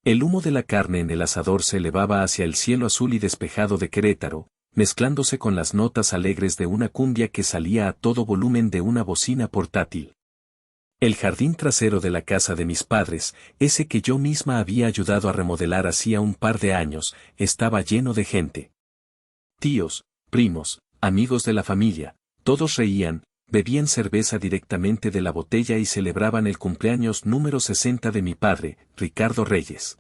El humo de la carne en el asador se elevaba hacia el cielo azul y despejado de Querétaro, mezclándose con las notas alegres de una cumbia que salía a todo volumen de una bocina portátil. El jardín trasero de la casa de mis padres, ese que yo misma había ayudado a remodelar hacía un par de años, estaba lleno de gente. Tíos, primos, amigos de la familia, todos reían, bebían cerveza directamente de la botella y celebraban el cumpleaños número 60 de mi padre, Ricardo Reyes.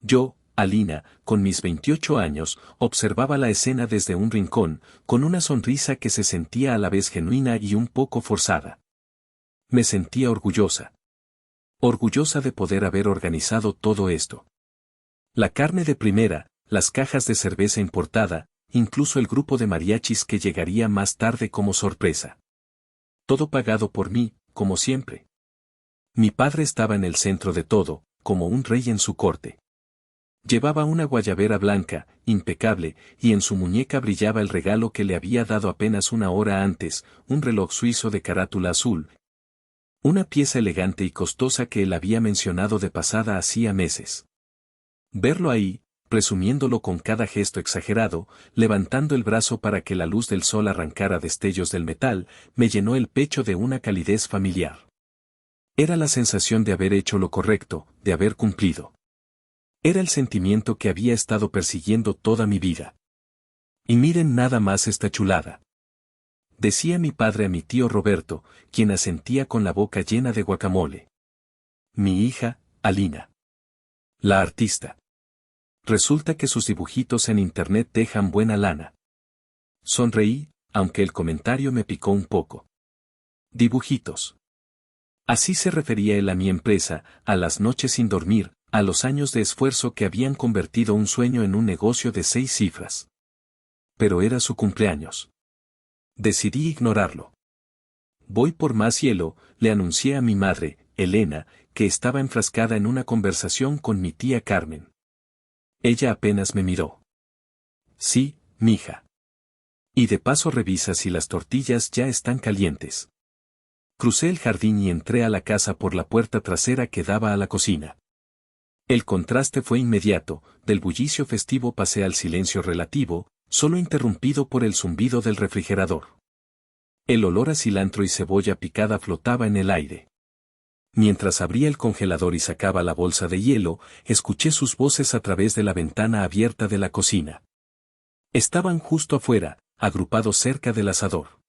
Yo, Alina, con mis 28 años, observaba la escena desde un rincón, con una sonrisa que se sentía a la vez genuina y un poco forzada. Me sentía orgullosa. Orgullosa de poder haber organizado todo esto. La carne de primera, las cajas de cerveza importada, incluso el grupo de mariachis que llegaría más tarde como sorpresa. Todo pagado por mí, como siempre. Mi padre estaba en el centro de todo, como un rey en su corte. Llevaba una guayabera blanca, impecable, y en su muñeca brillaba el regalo que le había dado apenas una hora antes, un reloj suizo de carátula azul. Una pieza elegante y costosa que él había mencionado de pasada hacía meses. Verlo ahí, presumiéndolo con cada gesto exagerado, levantando el brazo para que la luz del sol arrancara destellos del metal, me llenó el pecho de una calidez familiar. Era la sensación de haber hecho lo correcto, de haber cumplido. Era el sentimiento que había estado persiguiendo toda mi vida. Y miren nada más esta chulada. Decía mi padre a mi tío Roberto, quien asentía con la boca llena de guacamole. Mi hija, Alina. La artista. Resulta que sus dibujitos en internet dejan buena lana. Sonreí, aunque el comentario me picó un poco. Dibujitos. Así se refería él a mi empresa, a las noches sin dormir, a los años de esfuerzo que habían convertido un sueño en un negocio de 6 cifras. Pero era su cumpleaños. Decidí ignorarlo. Voy por más hielo, le anuncié a mi madre, Elena, que estaba enfrascada en una conversación con mi tía Carmen. Ella apenas me miró. Sí, mija. Y de paso revisa si las tortillas ya están calientes. Crucé el jardín y entré a la casa por la puerta trasera que daba a la cocina. El contraste fue inmediato, del bullicio festivo pasé al silencio relativo, solo interrumpido por el zumbido del refrigerador. El olor a cilantro y cebolla picada flotaba en el aire. Mientras abría el congelador y sacaba la bolsa de hielo, escuché sus voces a través de la ventana abierta de la cocina. Estaban justo afuera, agrupados cerca del asador.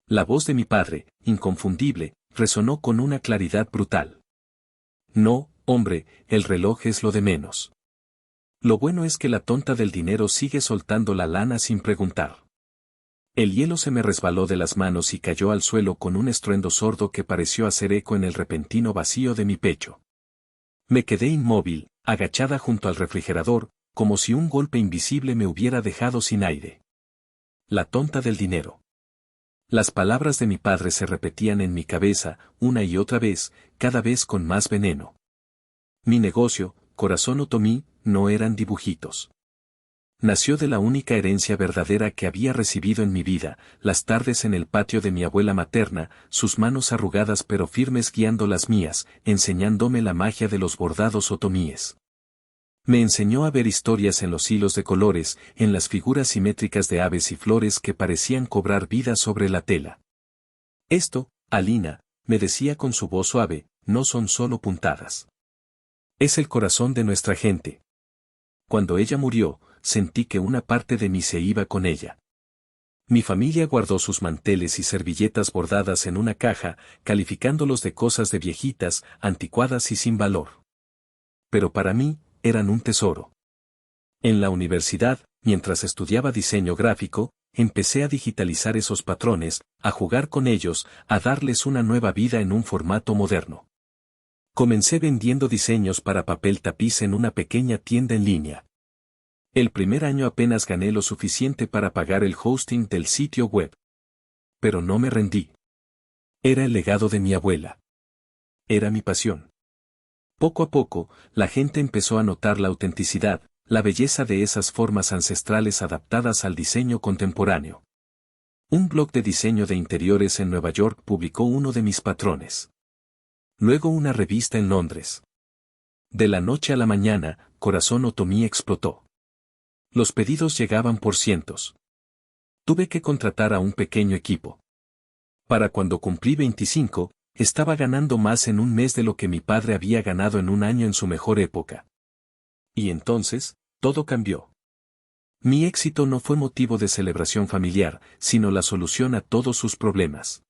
La voz de mi padre, inconfundible, resonó con una claridad brutal. No, hombre, el reloj es lo de menos. Lo bueno es que la tonta del dinero sigue soltando la lana sin preguntar. El hielo se me resbaló de las manos y cayó al suelo con un estruendo sordo que pareció hacer eco en el repentino vacío de mi pecho. Me quedé inmóvil, agachada junto al refrigerador, como si un golpe invisible me hubiera dejado sin aire. La tonta del dinero. Las palabras de mi padre se repetían en mi cabeza, una y otra vez, cada vez con más veneno. Mi negocio, Corazón Otomí, no eran dibujitos. Nació de la única herencia verdadera que había recibido en mi vida, las tardes en el patio de mi abuela materna, sus manos arrugadas pero firmes guiando las mías, enseñándome la magia de los bordados otomíes. Me enseñó a ver historias en los hilos de colores, en las figuras simétricas de aves y flores que parecían cobrar vida sobre la tela. Esto, Alina, me decía con su voz suave, no son solo puntadas. Es el corazón de nuestra gente. Cuando ella murió, sentí que una parte de mí se iba con ella. Mi familia guardó sus manteles y servilletas bordadas en una caja, calificándolos de cosas de viejitas, anticuadas y sin valor. Pero para mí, eran un tesoro. En la universidad, mientras estudiaba diseño gráfico, empecé a digitalizar esos patrones, a jugar con ellos, a darles una nueva vida en un formato moderno. Comencé vendiendo diseños para papel tapiz en una pequeña tienda en línea. El primer año apenas gané lo suficiente para pagar el hosting del sitio web. Pero no me rendí. Era el legado de mi abuela. Era mi pasión. Poco a poco, la gente empezó a notar la autenticidad, la belleza de esas formas ancestrales adaptadas al diseño contemporáneo. Un blog de diseño de interiores en Nueva York publicó uno de mis patrones. Luego una revista en Londres. De la noche a la mañana, Corazón Otomí explotó. Los pedidos llegaban por cientos. Tuve que contratar a un pequeño equipo. Para cuando cumplí 25, estaba ganando más en un mes de lo que mi padre había ganado en un año en su mejor época. Y entonces, todo cambió. Mi éxito no fue motivo de celebración familiar, sino la solución a todos sus problemas.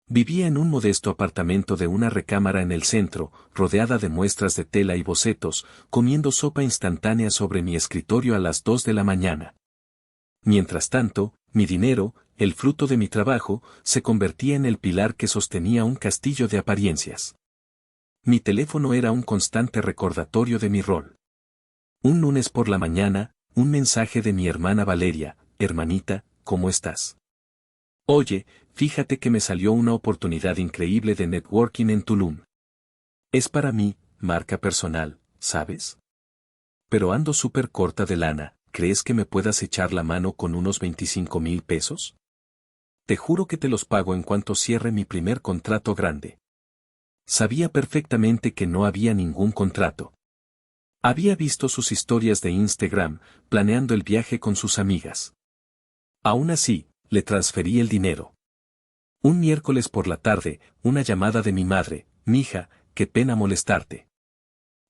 Vivía en un modesto apartamento de una recámara en el centro, rodeada de muestras de tela y bocetos, comiendo sopa instantánea sobre mi escritorio a las 2 de la mañana. Mientras tanto, mi dinero, el fruto de mi trabajo, se convertía en el pilar que sostenía un castillo de apariencias. Mi teléfono era un constante recordatorio de mi rol. Un lunes por la mañana, un mensaje de mi hermana Valeria: hermanita, ¿cómo estás? Oye, fíjate que me salió una oportunidad increíble de networking en Tulum. Es para mí, marca personal, ¿sabes? Pero ando súper corta de lana, ¿crees que me puedas echar la mano con unos 25,000 pesos? Te juro que te los pago en cuanto cierre mi primer contrato grande. Sabía perfectamente que no había ningún contrato. Había visto sus historias de Instagram, planeando el viaje con sus amigas. Aún así, le transferí el dinero. Un miércoles por la tarde, una llamada de mi madre: mija, qué pena molestarte.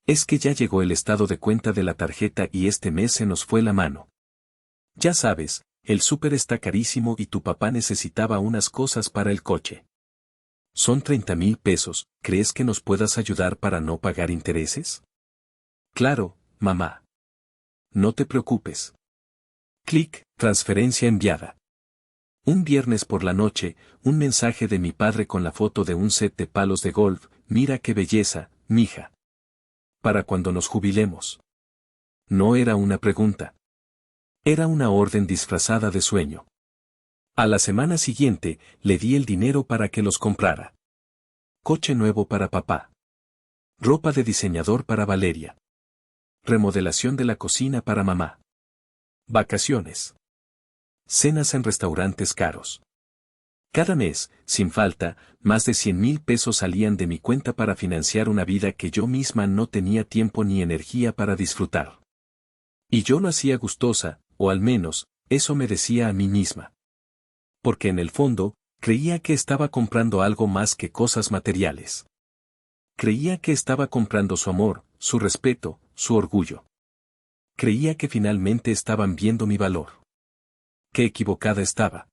Es que ya llegó el estado de cuenta de la tarjeta y este mes se nos fue la mano. Ya sabes, el súper está carísimo y tu papá necesitaba unas cosas para el coche. Son 30,000 pesos, ¿crees que nos puedas ayudar para no pagar intereses? Claro, mamá. No te preocupes. Clic, transferencia enviada. Un viernes por la noche, un mensaje de mi padre con la foto de un set de palos de golf: mira qué belleza, mija. Para cuando nos jubilemos. No era una pregunta. Era una orden disfrazada de sueño. A la semana siguiente, le di el dinero para que los comprara. Coche nuevo para papá. Ropa de diseñador para Valeria. Remodelación de la cocina para mamá. Vacaciones. Cenas en restaurantes caros. Cada mes, sin falta, más de 100,000 pesos salían de mi cuenta para financiar una vida que yo misma no tenía tiempo ni energía para disfrutar. Y yo lo hacía gustosa, o al menos, eso me decía a mí misma. Porque en el fondo, creía que estaba comprando algo más que cosas materiales. Creía que estaba comprando su amor, su respeto, su orgullo. Creía que finalmente estaban viendo mi valor. Qué equivocada estaba.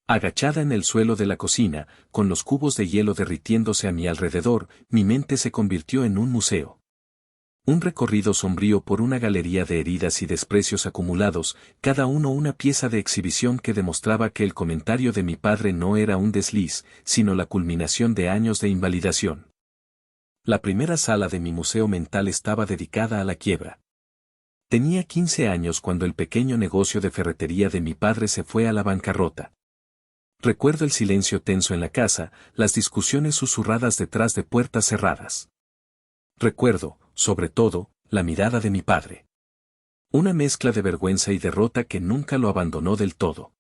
Agachada en el suelo de la cocina, con los cubos de hielo derritiéndose a mi alrededor, mi mente se convirtió en un museo. Un recorrido sombrío por una galería de heridas y desprecios acumulados, cada uno una pieza de exhibición que demostraba que el comentario de mi padre no era un desliz, sino la culminación de años de invalidación. La primera sala de mi museo mental estaba dedicada a la quiebra. Tenía 15 años cuando el pequeño negocio de ferretería de mi padre se fue a la bancarrota. Recuerdo el silencio tenso en la casa, las discusiones susurradas detrás de puertas cerradas. Recuerdo, sobre todo, la mirada de mi padre. Una mezcla de vergüenza y derrota que nunca lo abandonó del todo.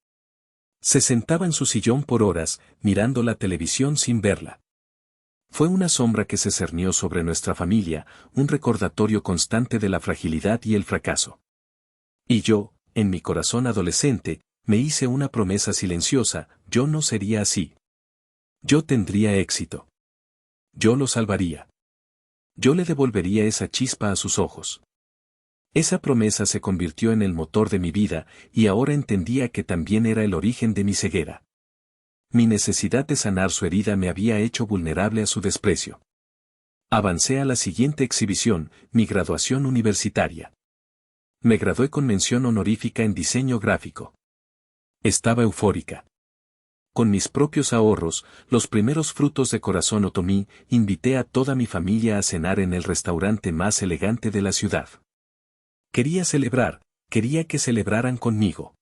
Se sentaba en su sillón por horas, mirando la televisión sin verla. Fue una sombra que se cernió sobre nuestra familia, un recordatorio constante de la fragilidad y el fracaso. Y yo, en mi corazón adolescente, me hice una promesa silenciosa: yo no sería así. Yo tendría éxito. Yo lo salvaría. Yo le devolvería esa chispa a sus ojos. Esa promesa se convirtió en el motor de mi vida, y ahora entendía que también era el origen de mi ceguera. Mi necesidad de sanar su herida me había hecho vulnerable a su desprecio. Avancé a la siguiente exhibición, mi graduación universitaria. Me gradué con mención honorífica en diseño gráfico. Estaba eufórica. Con mis propios ahorros, los primeros frutos de Corazón Otomí, invité a toda mi familia a cenar en el restaurante más elegante de la ciudad. Quería celebrar, quería que celebraran conmigo.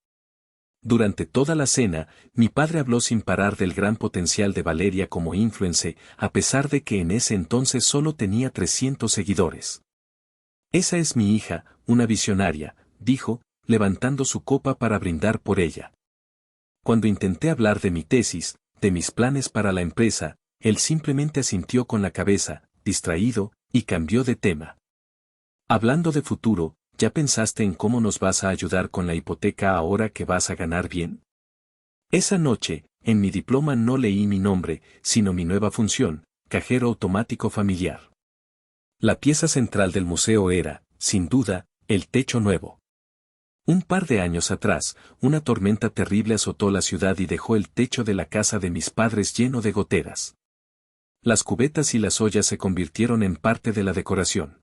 Durante toda la cena, mi padre habló sin parar del gran potencial de Valeria como influencer, a pesar de que en ese entonces solo tenía 300 seguidores. Esa es mi hija, una visionaria, dijo, levantando su copa para brindar por ella. Cuando intenté hablar de mi tesis, de mis planes para la empresa, él simplemente asintió con la cabeza, distraído, Y cambió de tema. Hablando de futuro, ¿ya pensaste en cómo nos vas a ayudar con la hipoteca ahora que vas a ganar bien? Esa noche, en mi diploma no leí mi nombre, sino mi nueva función, cajero automático familiar. La pieza central del museo era, sin duda, el techo nuevo. Un par de años atrás, una tormenta terrible azotó la ciudad y dejó el techo de la casa de mis padres lleno de goteras. Las cubetas y las ollas se convirtieron en parte de la decoración.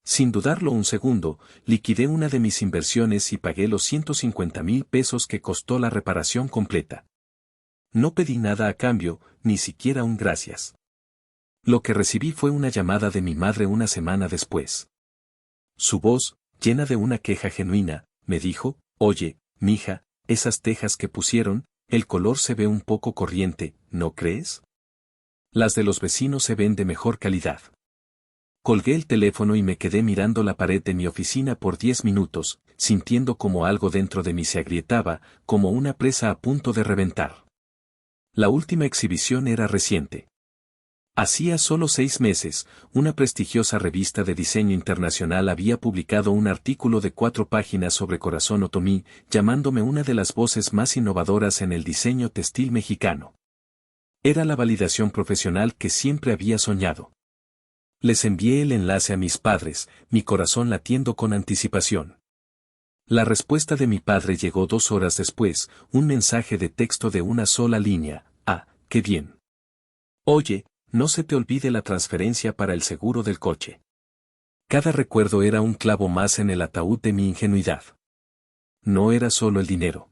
Sin dudarlo un segundo, liquidé una de mis inversiones y pagué los 150,000 pesos que costó la reparación completa. No pedí nada a cambio, ni siquiera un gracias. Lo que recibí fue una llamada de mi madre una semana después. Su voz, llena de una queja genuina, me dijo: «Oye, mija, esas tejas que pusieron, el color se ve un poco corriente, ¿no crees? Las de los vecinos se ven de mejor calidad». Colgué el teléfono y me quedé mirando la pared de mi oficina por 10 minutos, sintiendo como algo dentro de mí se agrietaba, como una presa a punto de reventar. La última exhibición era reciente. Hacía solo 6 meses, una prestigiosa revista de diseño internacional había publicado un artículo de 4 páginas sobre Corazon Otomí, llamándome una de las voces más innovadoras en el diseño textil mexicano. Era la validación profesional que siempre había soñado. Les envié el enlace a mis padres, mi corazón latiendo con anticipación. La respuesta de mi padre llegó 2 horas después, un mensaje de texto de una sola línea: «Ah, qué bien. Oye, no se te olvide la transferencia para el seguro del coche». Cada recuerdo era un clavo más en el ataúd de mi ingenuidad. No era solo el dinero.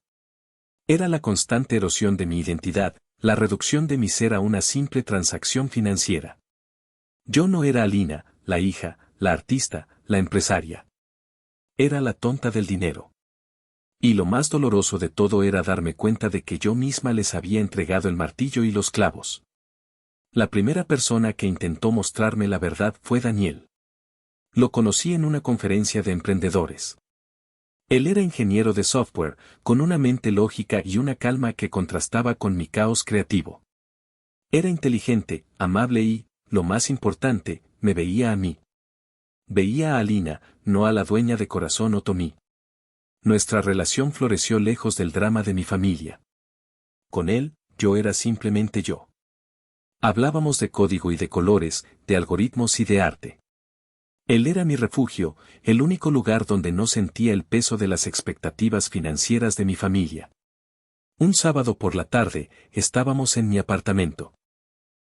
Era la constante erosión de mi identidad, la reducción de mi ser a una simple transacción financiera. Yo no era Alina, la hija, la artista, la empresaria. Era la tonta del dinero. Y lo más doloroso de todo era darme cuenta de que yo misma les había entregado el martillo y los clavos. La primera persona que intentó mostrarme la verdad fue Daniel. Lo conocí en una conferencia de emprendedores. Él era ingeniero de software, con una mente lógica y una calma que contrastaba con mi caos creativo. Era inteligente, amable y, lo más importante, me veía a mí. Veía a Alina, no a la dueña de Corazon Otomí. Nuestra relación floreció lejos del drama de mi familia. Con él, yo era simplemente yo. Hablábamos de código y de colores, de algoritmos y de arte. Él era mi refugio, el único lugar donde no sentía el peso de las expectativas financieras de mi familia. Un sábado por la tarde, estábamos en mi apartamento.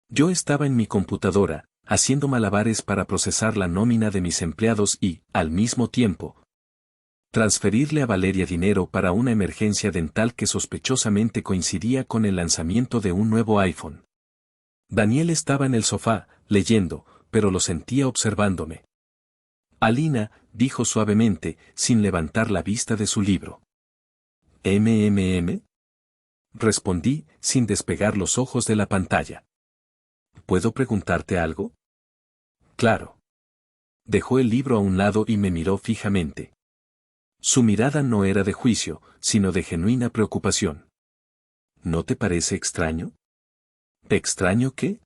Yo estaba en mi computadora, haciendo malabares para procesar la nómina de mis empleados y, al mismo tiempo, transferirle a Valeria dinero para una emergencia dental que sospechosamente coincidía con el lanzamiento de un nuevo iPhone. Daniel estaba en el sofá, leyendo, pero lo sentía observándome. «Alina», dijo suavemente, sin levantar la vista de su libro. «¿MMM?» Respondí, sin despegar los ojos de la pantalla. ¿Puedo preguntarte algo? Claro. Dejó el libro a un lado y me miró fijamente. Su mirada no era de juicio, sino de genuina preocupación. ¿No te parece extraño? ¿Extraño qué?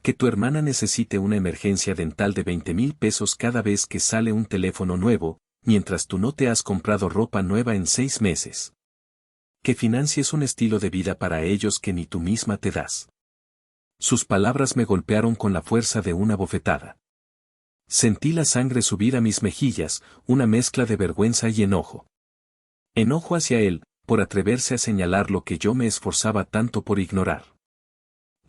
Que tu hermana necesite una emergencia dental de 20,000 pesos cada vez que sale un teléfono nuevo, mientras tú no te has comprado ropa nueva en 6 meses. Que financies un estilo de vida para ellos que ni tú misma te das. Sus palabras me golpearon con la fuerza de una bofetada. Sentí la sangre subir a mis mejillas, una mezcla de vergüenza y enojo. Enojo hacia él, por atreverse a señalar lo que yo me esforzaba tanto por ignorar.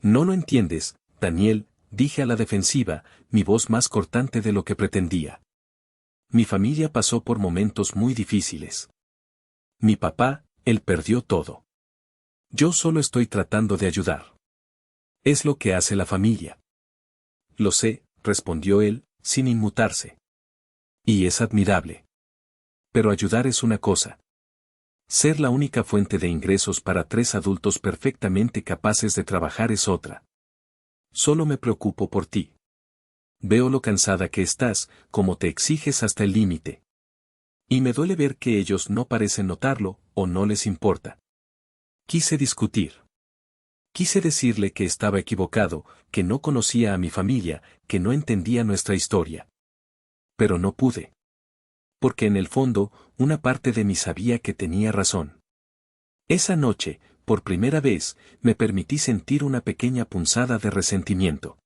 No lo entiendes, Daniel, dije a la defensiva, mi voz más cortante de lo que pretendía. Mi familia pasó por momentos muy difíciles. Mi papá, él perdió todo. Yo solo estoy tratando de ayudar. Es lo que hace la familia. Lo sé, respondió él, sin inmutarse. Y es admirable. Pero ayudar es una cosa. Ser la única fuente de ingresos para 3 adultos perfectamente capaces de trabajar es otra. Solo me preocupo por ti. Veo lo cansada que estás, como te exiges hasta el límite. Y me duele ver que ellos no parecen notarlo, o no les importa. Quise discutir. Quise decirle que estaba equivocado, que no conocía a mi familia, que no entendía nuestra historia. Pero no pude. Porque en el fondo, una parte de mí sabía que tenía razón. Esa noche, por primera vez, me permití sentir una pequeña punzada de resentimiento.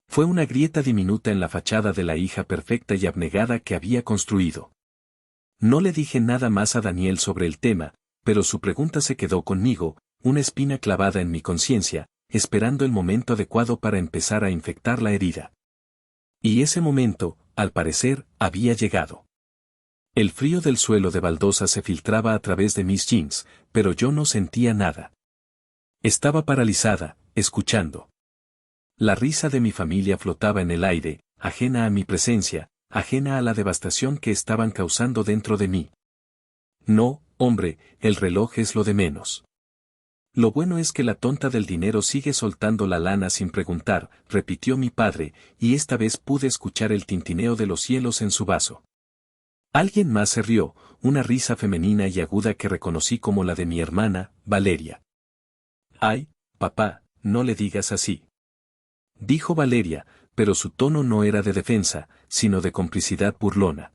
Fue una grieta diminuta en la fachada de la hija perfecta y abnegada que había construido. No le dije nada más a Daniel sobre el tema, pero su pregunta se quedó conmigo, una espina clavada en mi conciencia, esperando el momento adecuado para empezar a infectar la herida. Y ese momento, al parecer, había llegado. El frío del suelo de baldosa se filtraba a través de mis jeans, pero yo no sentía nada. Estaba paralizada, escuchando. La risa de mi familia flotaba en el aire, ajena a mi presencia, ajena a la devastación que estaban causando dentro de mí. No, hombre, el reloj es lo de menos. Lo bueno es que la tonta del dinero sigue soltando la lana sin preguntar, repitió mi padre, y esta vez pude escuchar el tintineo de los hielos en su vaso. Alguien más se rió, una risa femenina y aguda que reconocí como la de mi hermana, Valeria. Ay, papá, no le digas así. Dijo Valeria, pero su tono no era de defensa, sino de complicidad burlona.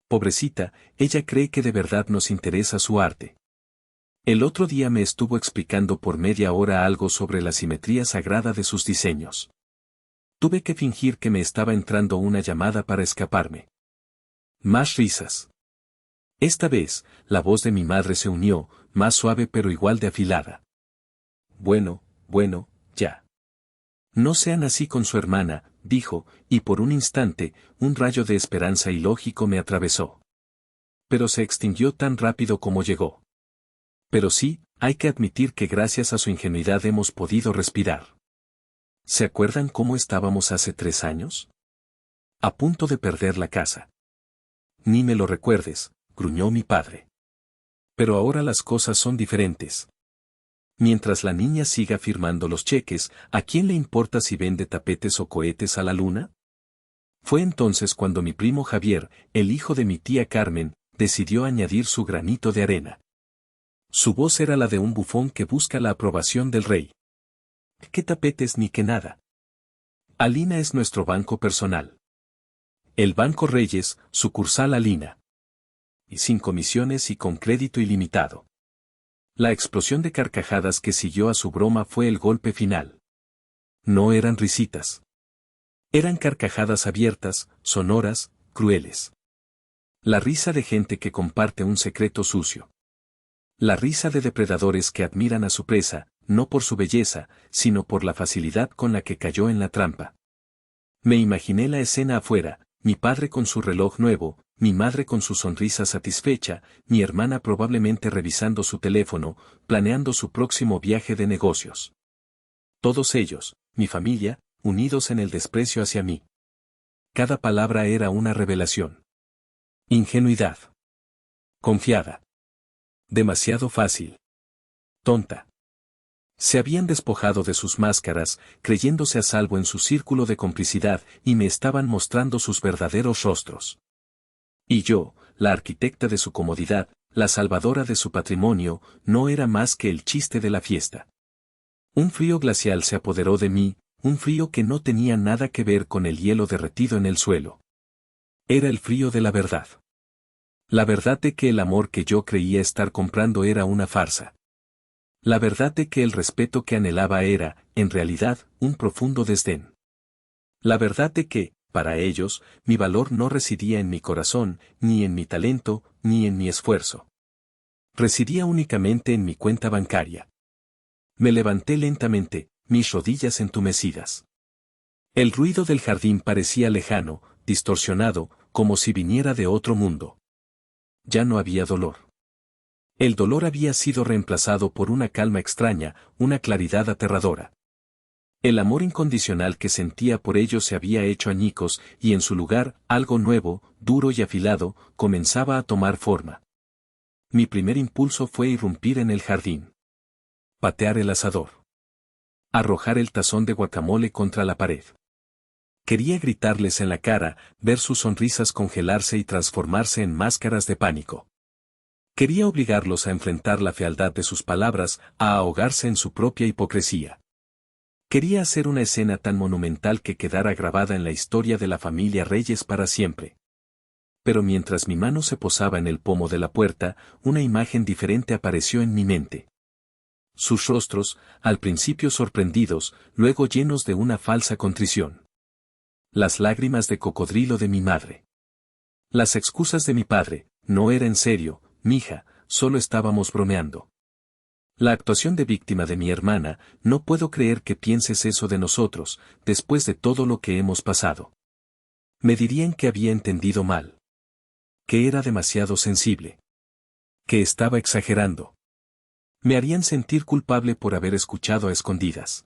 Pobrecita, ella cree que de verdad nos interesa su arte. El otro día me estuvo explicando por media hora algo sobre la simetría sagrada de sus diseños. Tuve que fingir que me estaba entrando una llamada para escaparme. Más risas. Esta vez, la voz de mi madre se unió, más suave pero igual de afilada. Bueno, ya. No sean así con su hermana, dijo, y por un instante, un rayo de esperanza ilógico me atravesó. Pero se extinguió tan rápido como llegó. Pero sí, hay que admitir que gracias a su ingenuidad hemos podido respirar. ¿Se acuerdan cómo estábamos hace 3 años? A punto de perder la casa. Ni me lo recuerdes, gruñó mi padre. Pero ahora las cosas son diferentes. Mientras la niña siga firmando los cheques, ¿a quién le importa si vende tapetes o cohetes a la luna? Fue entonces cuando mi primo Javier, el hijo de mi tía Carmen, decidió añadir su granito de arena. Su voz era la de un bufón que busca la aprobación del rey. ¿Qué tapetes ni qué nada? Alina es nuestro banco personal. El Banco Reyes, sucursal Alina. Y sin comisiones y con crédito ilimitado. La explosión de carcajadas que siguió a su broma fue el golpe final. No eran risitas. Eran carcajadas abiertas, sonoras, crueles. La risa de gente que comparte un secreto sucio. La risa de depredadores que admiran a su presa, no por su belleza, sino por la facilidad con la que cayó en la trampa. Me imaginé la escena afuera, mi padre con su reloj nuevo, mi madre con su sonrisa satisfecha, mi hermana probablemente revisando su teléfono, planeando su próximo viaje de negocios. Todos ellos, mi familia, unidos en el desprecio hacia mí. Cada palabra era una revelación. Ingenuidad. Confiada. Demasiado fácil. Tonta. Se habían despojado de sus máscaras, creyéndose a salvo en su círculo de complicidad, y me estaban mostrando sus verdaderos rostros. Y yo, la arquitecta de su comodidad, la salvadora de su patrimonio, no era más que el chiste de la fiesta. Un frío glacial se apoderó de mí, un frío que no tenía nada que ver con el hielo derretido en el suelo. Era el frío de la verdad. La verdad de que el amor que yo creía estar comprando era una farsa. La verdad de que el respeto que anhelaba era, en realidad, un profundo desdén. La verdad de que, para ellos, mi valor no residía en mi corazón, ni en mi talento, ni en mi esfuerzo. Residía únicamente en mi cuenta bancaria. Me levanté lentamente, mis rodillas entumecidas. El ruido del jardín parecía lejano, distorsionado, como si viniera de otro mundo. Ya no había dolor. El dolor había sido reemplazado por una calma extraña, una claridad aterradora. El amor incondicional que sentía por ellos se había hecho añicos, y en su lugar, algo nuevo, duro y afilado, comenzaba a tomar forma. Mi primer impulso fue irrumpir en el jardín. Patear el asador. Arrojar el tazón de guacamole contra la pared. Quería gritarles en la cara, ver sus sonrisas congelarse y transformarse en máscaras de pánico. Quería obligarlos a enfrentar la fealdad de sus palabras, a ahogarse en su propia hipocresía. Quería hacer una escena tan monumental que quedara grabada en la historia de la familia Reyes para siempre. Pero mientras mi mano se posaba en el pomo de la puerta, una imagen diferente apareció en mi mente. Sus rostros, al principio sorprendidos, luego llenos de una falsa contrición. Las lágrimas de cocodrilo de mi madre. Las excusas de mi padre: no era en serio, mija, solo estábamos bromeando. La actuación de víctima de mi hermana: no puedo creer que pienses eso de nosotros, después de todo lo que hemos pasado. Me dirían que había entendido mal. Que era demasiado sensible. Que estaba exagerando. Me harían sentir culpable por haber escuchado a escondidas.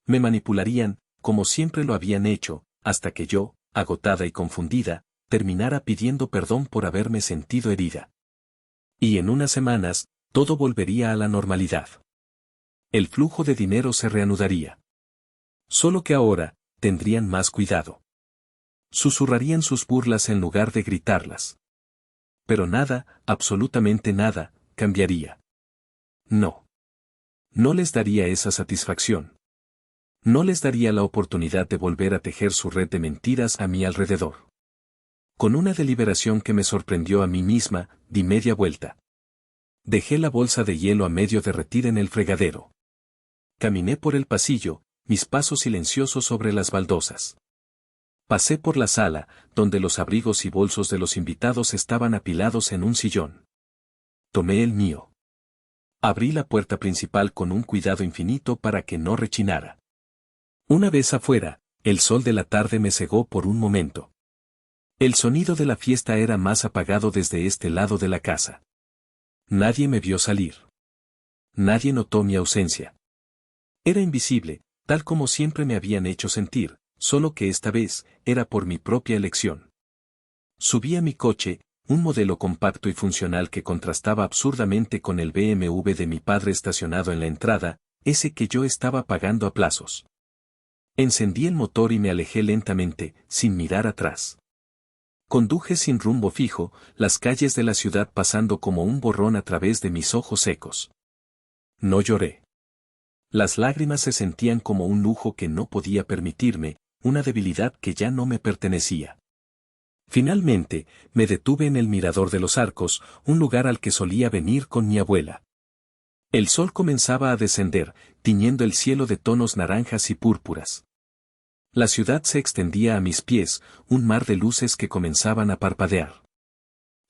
Me manipularían, como siempre lo habían hecho, hasta que yo, agotada y confundida, terminara pidiendo perdón por haberme sentido herida. Y en unas semanas, todo volvería a la normalidad. El flujo de dinero se reanudaría. Solo que ahora, tendrían más cuidado. Susurrarían sus burlas en lugar de gritarlas. Pero nada, absolutamente nada, cambiaría. No. No les daría esa satisfacción. No les daría la oportunidad de volver a tejer su red de mentiras a mi alrededor. Con una deliberación que me sorprendió a mí misma, di media vuelta. Dejé la bolsa de hielo a medio derretir en el fregadero. Caminé por el pasillo, mis pasos silenciosos sobre las baldosas. Pasé por la sala, donde los abrigos y bolsos de los invitados estaban apilados en un sillón. Tomé el mío. Abrí la puerta principal con un cuidado infinito para que no rechinara. Una vez afuera, el sol de la tarde me cegó por un momento. El sonido de la fiesta era más apagado desde este lado de la casa. Nadie me vio salir. Nadie notó mi ausencia. Era invisible, tal como siempre me habían hecho sentir, solo que esta vez, era por mi propia elección. Subí a mi coche, un modelo compacto y funcional que contrastaba absurdamente con el BMW de mi padre estacionado en la entrada, ese que yo estaba pagando a plazos. Encendí el motor y me alejé lentamente, sin mirar atrás. Conduje sin rumbo fijo, las calles de la ciudad pasando como un borrón a través de mis ojos secos. No lloré. Las lágrimas se sentían como un lujo que no podía permitirme, una debilidad que ya no me pertenecía. Finalmente, me detuve en el Mirador de los Arcos, un lugar al que solía venir con mi abuela. El sol comenzaba a descender, tiñendo el cielo de tonos naranjas y púrpuras. La ciudad se extendía a mis pies, un mar de luces que comenzaban a parpadear.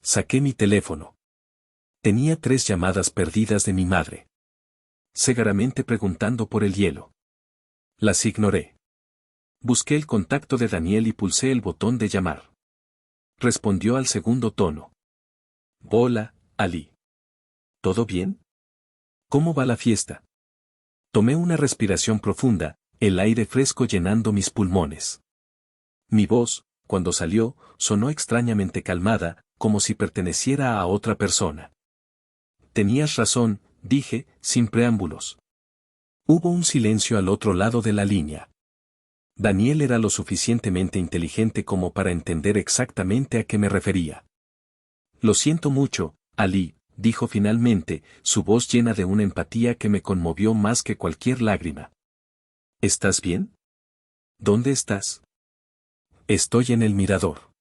Saqué mi teléfono. Tenía 3 llamadas perdidas de mi madre. Segaramente preguntando por el hielo. Las ignoré. Busqué el contacto de Daniel y pulsé el botón de llamar. Respondió al segundo tono. Hola, Ali. ¿Todo bien? ¿Cómo va la fiesta? Tomé una respiración profunda, el aire fresco llenando mis pulmones. Mi voz, cuando salió, sonó extrañamente calmada, como si perteneciera a otra persona. Tenías razón, dije, sin preámbulos. Hubo un silencio al otro lado de la línea. Daniel era lo suficientemente inteligente como para entender exactamente a qué me refería. Lo siento mucho, Ali, dijo finalmente, su voz llena de una empatía que me conmovió más que cualquier lágrima. ¿Estás bien? ¿Dónde estás? Estoy en el mirador.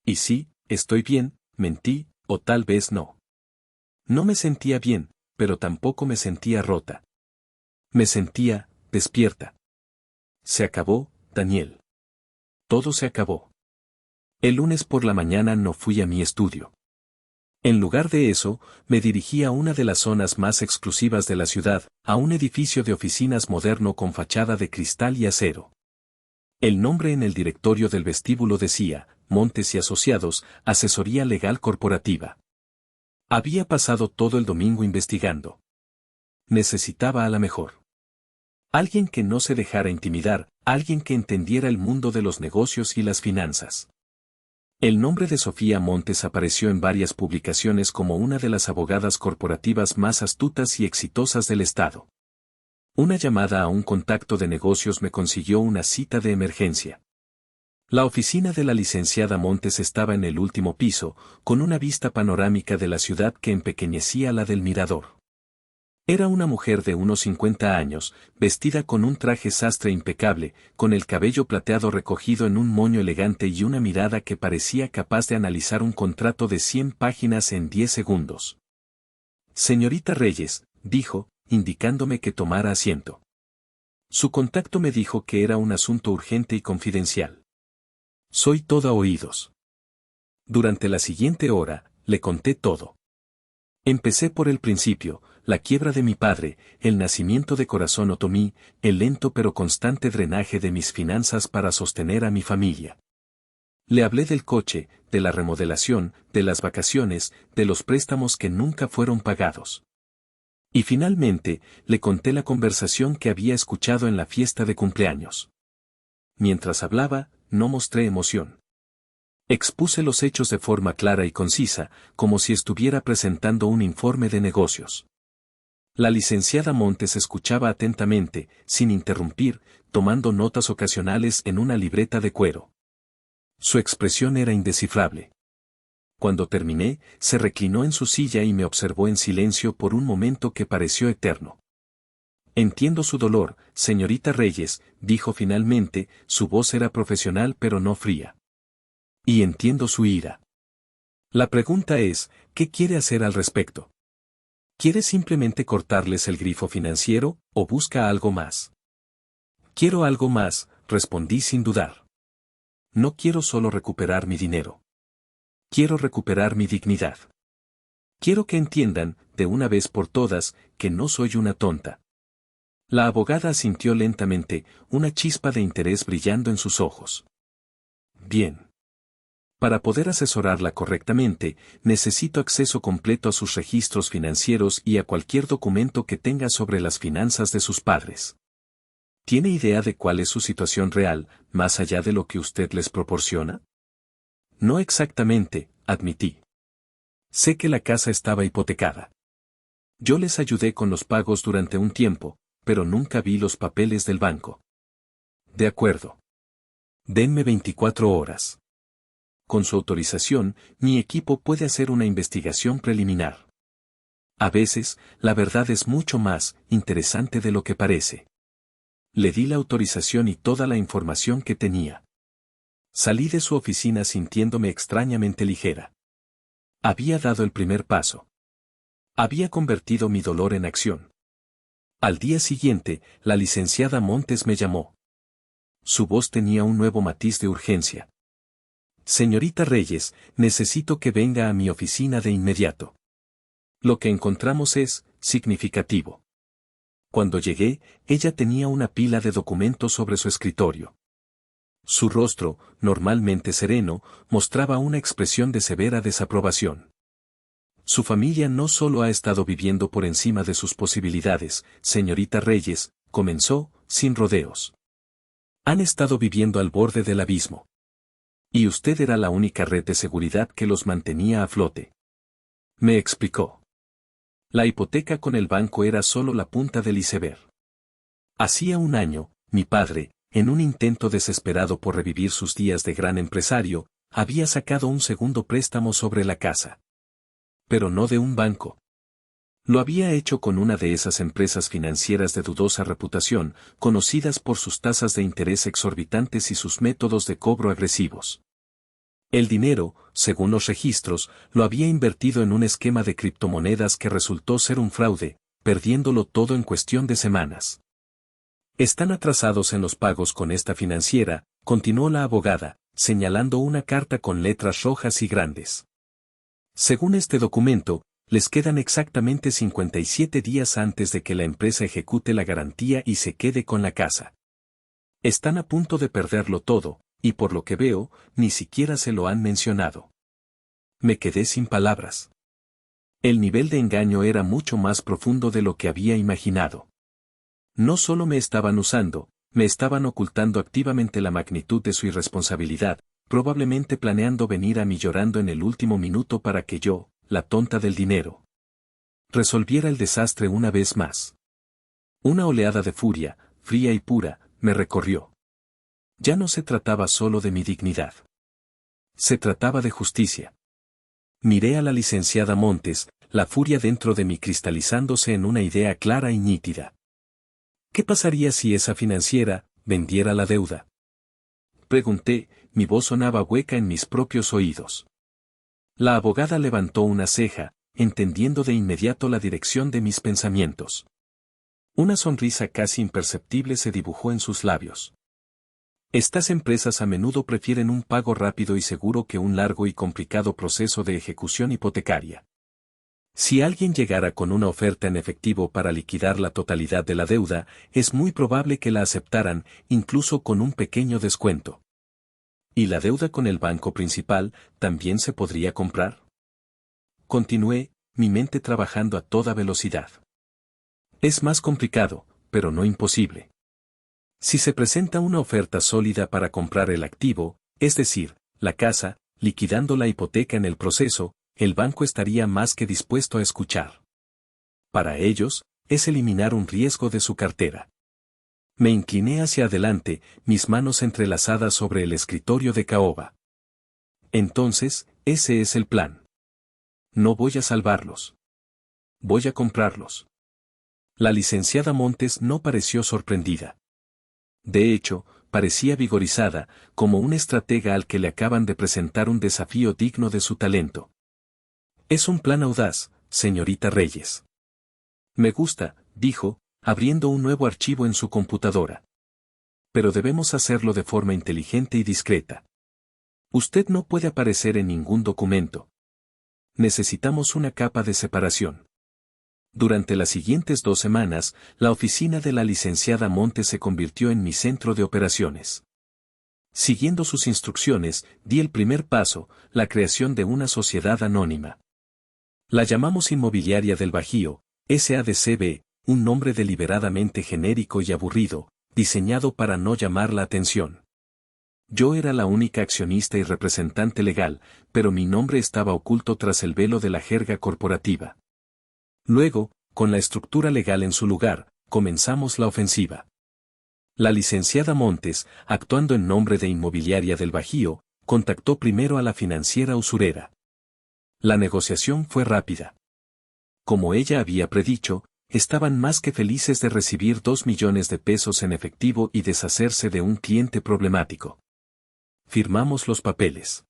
Y sí, estoy bien, mentí, o tal vez no. No me sentía bien, pero tampoco me sentía rota. Me sentía despierta. Se acabó, Daniel. Todo se acabó. El lunes por la mañana no fui a mi estudio. En lugar de eso, me dirigí a una de las zonas más exclusivas de la ciudad, a un edificio de oficinas moderno con fachada de cristal y acero. El nombre en el directorio del vestíbulo decía, Montes y Asociados, Asesoría Legal Corporativa. Había pasado todo el domingo investigando. Necesitaba a la mejor. Alguien que no se dejara intimidar, alguien que entendiera el mundo de los negocios y las finanzas. El nombre de Sofía Montes apareció en varias publicaciones como una de las abogadas corporativas más astutas y exitosas del estado. Una llamada a un contacto de negocios me consiguió una cita de emergencia. La oficina de la licenciada Montes estaba en el último piso, con una vista panorámica de la ciudad que empequeñecía la del mirador. Era una mujer de unos 50 años, vestida con un traje sastre impecable, con el cabello plateado recogido en un moño elegante y una mirada que parecía capaz de analizar un contrato de 100 páginas en 10 segundos. Señorita Reyes, dijo, indicándome que tomara asiento. Su contacto me dijo que era un asunto urgente y confidencial. Soy toda oídos. Durante la siguiente hora, le conté todo. Empecé por el principio, la quiebra de mi padre, el nacimiento de Corazón Otomí, el lento pero constante drenaje de mis finanzas para sostener a mi familia. Le hablé del coche, de la remodelación, de las vacaciones, de los préstamos que nunca fueron pagados. Y finalmente, le conté la conversación que había escuchado en la fiesta de cumpleaños. Mientras hablaba, no mostré emoción. Expuse los hechos de forma clara y concisa, como si estuviera presentando un informe de negocios. La licenciada Montes escuchaba atentamente, sin interrumpir, tomando notas ocasionales en una libreta de cuero. Su expresión era indescifrable. Cuando terminé, se reclinó en su silla y me observó en silencio por un momento que pareció eterno. Entiendo su dolor, señorita Reyes, dijo finalmente, su voz era profesional pero no fría. Y entiendo su ira. La pregunta es, ¿qué quiere hacer al respecto? ¿Quiere simplemente cortarles el grifo financiero, o busca algo más? Quiero algo más, respondí sin dudar. No quiero solo recuperar mi dinero. Quiero recuperar mi dignidad. Quiero que entiendan, de una vez por todas, que no soy una tonta. La abogada asintió lentamente, una chispa de interés brillando en sus ojos. Bien. Para poder asesorarla correctamente, necesito acceso completo a sus registros financieros y a cualquier documento que tenga sobre las finanzas de sus padres. ¿Tiene idea de cuál es su situación real, más allá de lo que usted les proporciona? No exactamente, admití. Sé que la casa estaba hipotecada. Yo les ayudé con los pagos durante un tiempo, pero nunca vi los papeles del banco. De acuerdo. Denme 24 horas. Con su autorización, mi equipo puede hacer una investigación preliminar. A veces, la verdad es mucho más interesante de lo que parece. Le di la autorización y toda la información que tenía. Salí de su oficina sintiéndome extrañamente ligera. Había dado el primer paso. Había convertido mi dolor en acción. Al día siguiente, la licenciada Montes me llamó. Su voz tenía un nuevo matiz de urgencia. Señorita Reyes, necesito que venga a mi oficina de inmediato. Lo que encontramos es significativo. Cuando llegué, ella tenía una pila de documentos sobre su escritorio. Su rostro, normalmente sereno, mostraba una expresión de severa desaprobación. Su familia no solo ha estado viviendo por encima de sus posibilidades, señorita Reyes, comenzó, sin rodeos. Han estado viviendo al borde del abismo. Y usted era la única red de seguridad que los mantenía a flote. Me explicó. La hipoteca con el banco era solo la punta del iceberg. Hacía un año, mi padre, en un intento desesperado por revivir sus días de gran empresario, había sacado un segundo préstamo sobre la casa. Pero no de un banco. Lo había hecho con una de esas empresas financieras de dudosa reputación, conocidas por sus tasas de interés exorbitantes y sus métodos de cobro agresivos. El dinero, según los registros, lo había invertido en un esquema de criptomonedas que resultó ser un fraude, perdiéndolo todo en cuestión de semanas. Están atrasados en los pagos con esta financiera, continuó la abogada, señalando una carta con letras rojas y grandes. Según este documento, les quedan exactamente 57 días antes de que la empresa ejecute la garantía y se quede con la casa. Están a punto de perderlo todo, y por lo que veo, ni siquiera se lo han mencionado. Me quedé sin palabras. El nivel de engaño era mucho más profundo de lo que había imaginado. No solo me estaban usando, me estaban ocultando activamente la magnitud de su irresponsabilidad, probablemente planeando venir a mí llorando en el último minuto para que yo, la tonta del dinero, resolviera el desastre una vez más. Una oleada de furia, fría y pura, me recorrió. Ya no se trataba solo de mi dignidad. Se trataba de justicia. Miré a la licenciada Montes, la furia dentro de mí cristalizándose en una idea clara y nítida. ¿Qué pasaría si esa financiera vendiera la deuda? Pregunté, mi voz sonaba hueca en mis propios oídos. La abogada levantó una ceja, entendiendo de inmediato la dirección de mis pensamientos. Una sonrisa casi imperceptible se dibujó en sus labios. Estas empresas a menudo prefieren un pago rápido y seguro que un largo y complicado proceso de ejecución hipotecaria. Si alguien llegara con una oferta en efectivo para liquidar la totalidad de la deuda, es muy probable que la aceptaran, incluso con un pequeño descuento. ¿Y la deuda con el banco principal también se podría comprar? Continué, mi mente trabajando a toda velocidad. Es más complicado, pero no imposible. Si se presenta una oferta sólida para comprar el activo, es decir, la casa, liquidando la hipoteca en el proceso, el banco estaría más que dispuesto a escuchar. Para ellos, es eliminar un riesgo de su cartera. Me incliné hacia adelante, mis manos entrelazadas sobre el escritorio de caoba. Entonces, ese es el plan. No voy a salvarlos. Voy a comprarlos. La licenciada Montes no pareció sorprendida. De hecho, parecía vigorizada, como un estratega al que le acaban de presentar un desafío digno de su talento. Es un plan audaz, señorita Reyes. Me gusta, dijo, abriendo un nuevo archivo en su computadora. Pero debemos hacerlo de forma inteligente y discreta. Usted no puede aparecer en ningún documento. Necesitamos una capa de separación. Durante las siguientes 2 semanas, la oficina de la licenciada Montes se convirtió en mi centro de operaciones. Siguiendo sus instrucciones, di el primer paso, la creación de una sociedad anónima. La llamamos Inmobiliaria del Bajío, SADCB, un nombre deliberadamente genérico y aburrido, diseñado para no llamar la atención. Yo era la única accionista y representante legal, pero mi nombre estaba oculto tras el velo de la jerga corporativa. Luego, con la estructura legal en su lugar, comenzamos la ofensiva. La licenciada Montes, actuando en nombre de Inmobiliaria del Bajío, contactó primero a la financiera usurera. La negociación fue rápida. Como ella había predicho, estaban más que felices de recibir 2 millones de pesos en efectivo y deshacerse de un cliente problemático. Firmamos los papeles.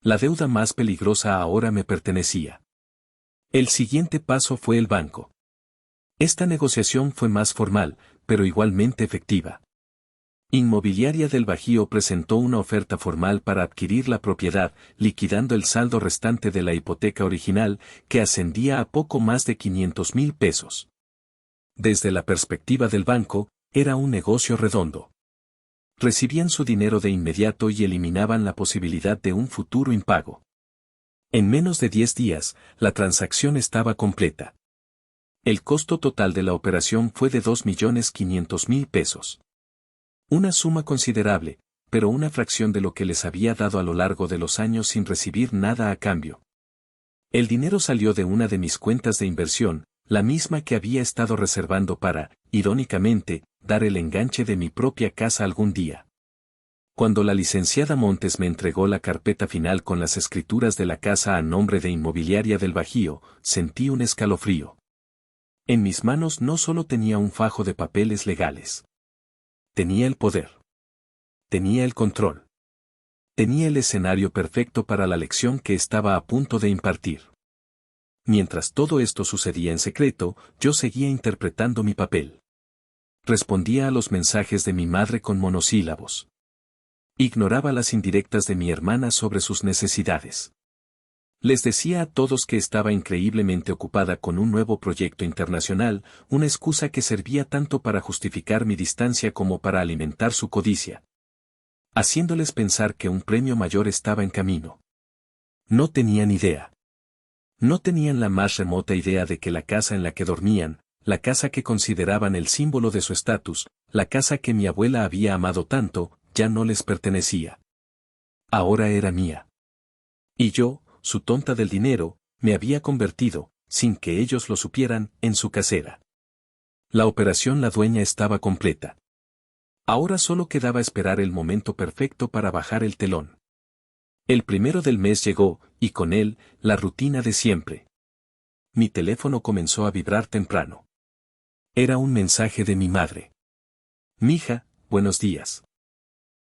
La deuda más peligrosa ahora me pertenecía. El siguiente paso fue el banco. Esta negociación fue más formal, pero igualmente efectiva. Inmobiliaria del Bajío presentó una oferta formal para adquirir la propiedad, liquidando el saldo restante de la hipoteca original, que ascendía a poco más de 500,000 pesos. Desde la perspectiva del banco, era un negocio redondo. Recibían su dinero de inmediato y eliminaban la posibilidad de un futuro impago. En menos de 10 días, la transacción estaba completa. El costo total de la operación fue de 2,500,000 pesos. Una suma considerable, pero una fracción de lo que les había dado a lo largo de los años sin recibir nada a cambio. El dinero salió de una de mis cuentas de inversión, la misma que había estado reservando para, irónicamente, dar el enganche de mi propia casa algún día. Cuando la licenciada Montes me entregó la carpeta final con las escrituras de la casa a nombre de Inmobiliaria del Bajío, sentí un escalofrío. En mis manos no solo tenía un fajo de papeles legales. Tenía el poder. Tenía el control. Tenía el escenario perfecto para la lección que estaba a punto de impartir. Mientras todo esto sucedía en secreto, yo seguía interpretando mi papel. Respondía a los mensajes de mi madre con monosílabos. Ignoraba las indirectas de mi hermana sobre sus necesidades. Les decía a todos que estaba increíblemente ocupada con un nuevo proyecto internacional, una excusa que servía tanto para justificar mi distancia como para alimentar su codicia. Haciéndoles pensar que un premio mayor estaba en camino. No tenían idea. No tenían la más remota idea de que la casa en la que dormían, la casa que consideraban el símbolo de su estatus, la casa que mi abuela había amado tanto, ya no les pertenecía. Ahora era mía. Y yo, su tonta del dinero, me había convertido, sin que ellos lo supieran, en su casera. La operación La Dueña estaba completa. Ahora solo quedaba esperar el momento perfecto para bajar el telón. El primero del mes llegó, y con él, la rutina de siempre. Mi teléfono comenzó a vibrar temprano. Era un mensaje de mi madre. Mija, buenos días.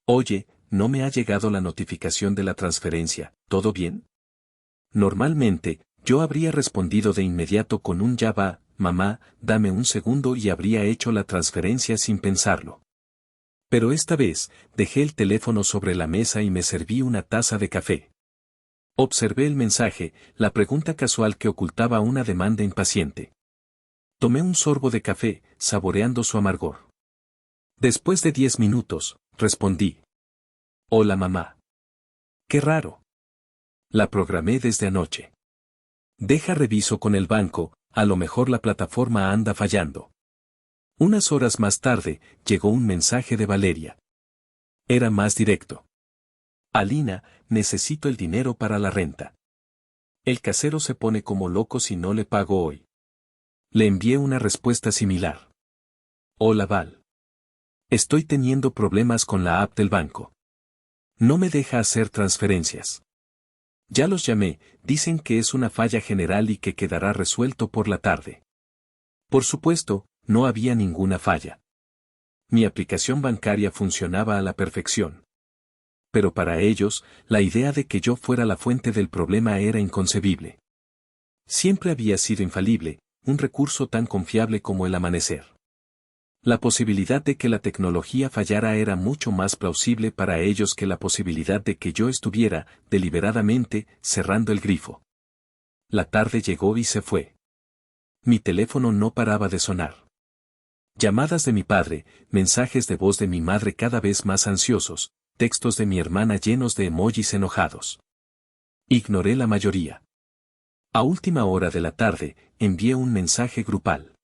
Oye, no me ha llegado la notificación de la transferencia, ¿todo bien? Normalmente, yo habría respondido de inmediato con un ya va, mamá, dame un segundo y habría hecho la transferencia sin pensarlo. Pero esta vez, dejé el teléfono sobre la mesa y me serví una taza de café. Observé el mensaje, la pregunta casual que ocultaba una demanda impaciente. Tomé un sorbo de café, saboreando su amargor. Después de 10 minutos, respondí. Hola mamá. Qué raro. La programé desde anoche. Deja reviso con el banco, a lo mejor la plataforma anda fallando. Unas horas más tarde, llegó un mensaje de Valeria. Era más directo. Alina, necesito el dinero para la renta. El casero se pone como loco si no le pago hoy. Le envié una respuesta similar. Hola Val. Estoy teniendo problemas con la app del banco. No me deja hacer transferencias. Ya los llamé, dicen que es una falla general y que quedará resuelto por la tarde. Por supuesto, no había ninguna falla. Mi aplicación bancaria funcionaba a la perfección. Pero para ellos, la idea de que yo fuera la fuente del problema era inconcebible. Siempre había sido infalible, un recurso tan confiable como el amanecer. La posibilidad de que la tecnología fallara era mucho más plausible para ellos que la posibilidad de que yo estuviera, deliberadamente, cerrando el grifo. La tarde llegó y se fue. Mi teléfono no paraba de sonar. Llamadas de mi padre, mensajes de voz de mi madre cada vez más ansiosos, textos de mi hermana llenos de emojis enojados. Ignoré la mayoría. A última hora de la tarde, envié un mensaje grupal.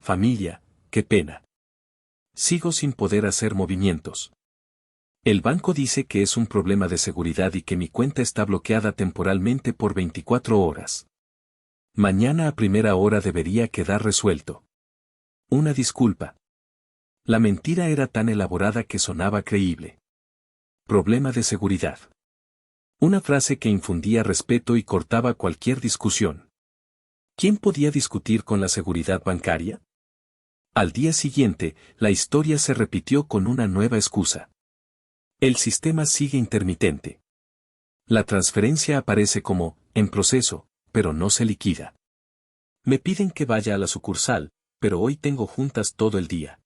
Familia, qué pena. Sigo sin poder hacer movimientos. El banco dice que es un problema de seguridad y que mi cuenta está bloqueada temporalmente por 24 horas. Mañana a primera hora debería quedar resuelto. Una disculpa. La mentira era tan elaborada que sonaba creíble. Problema de seguridad. Una frase que infundía respeto y cortaba cualquier discusión. ¿Quién podía discutir con la seguridad bancaria? Al día siguiente, la historia se repitió con una nueva excusa. El sistema sigue intermitente. La transferencia aparece como, en proceso, pero no se liquida. Me piden que vaya a la sucursal, pero hoy tengo juntas todo el día.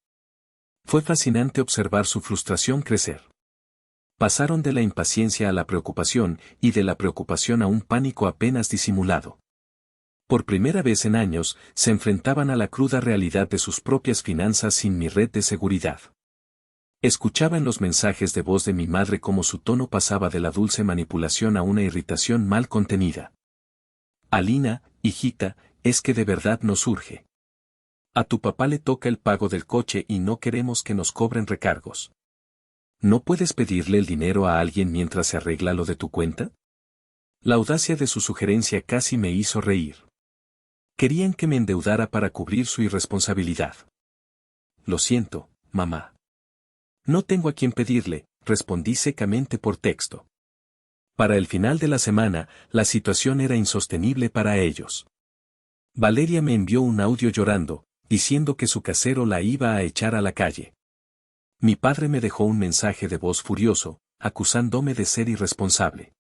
Fue fascinante observar su frustración crecer. Pasaron de la impaciencia a la preocupación y de la preocupación a un pánico apenas disimulado. Por primera vez en años, se enfrentaban a la cruda realidad de sus propias finanzas sin mi red de seguridad. Escuchaba en los mensajes de voz de mi madre cómo su tono pasaba de la dulce manipulación a una irritación mal contenida. Alina, hijita, es que de verdad nos urge. A tu papá le toca el pago del coche y no queremos que nos cobren recargos. ¿No puedes pedirle el dinero a alguien mientras se arregla lo de tu cuenta? La audacia de su sugerencia casi me hizo reír. Querían que me endeudara para cubrir su irresponsabilidad. Lo siento, mamá. No tengo a quién pedirle, respondí secamente por texto. Para el final de la semana, la situación era insostenible para ellos. Valeria me envió un audio llorando, diciendo que su casero la iba a echar a la calle. Mi padre me dejó un mensaje de voz furioso, acusándome de ser irresponsable.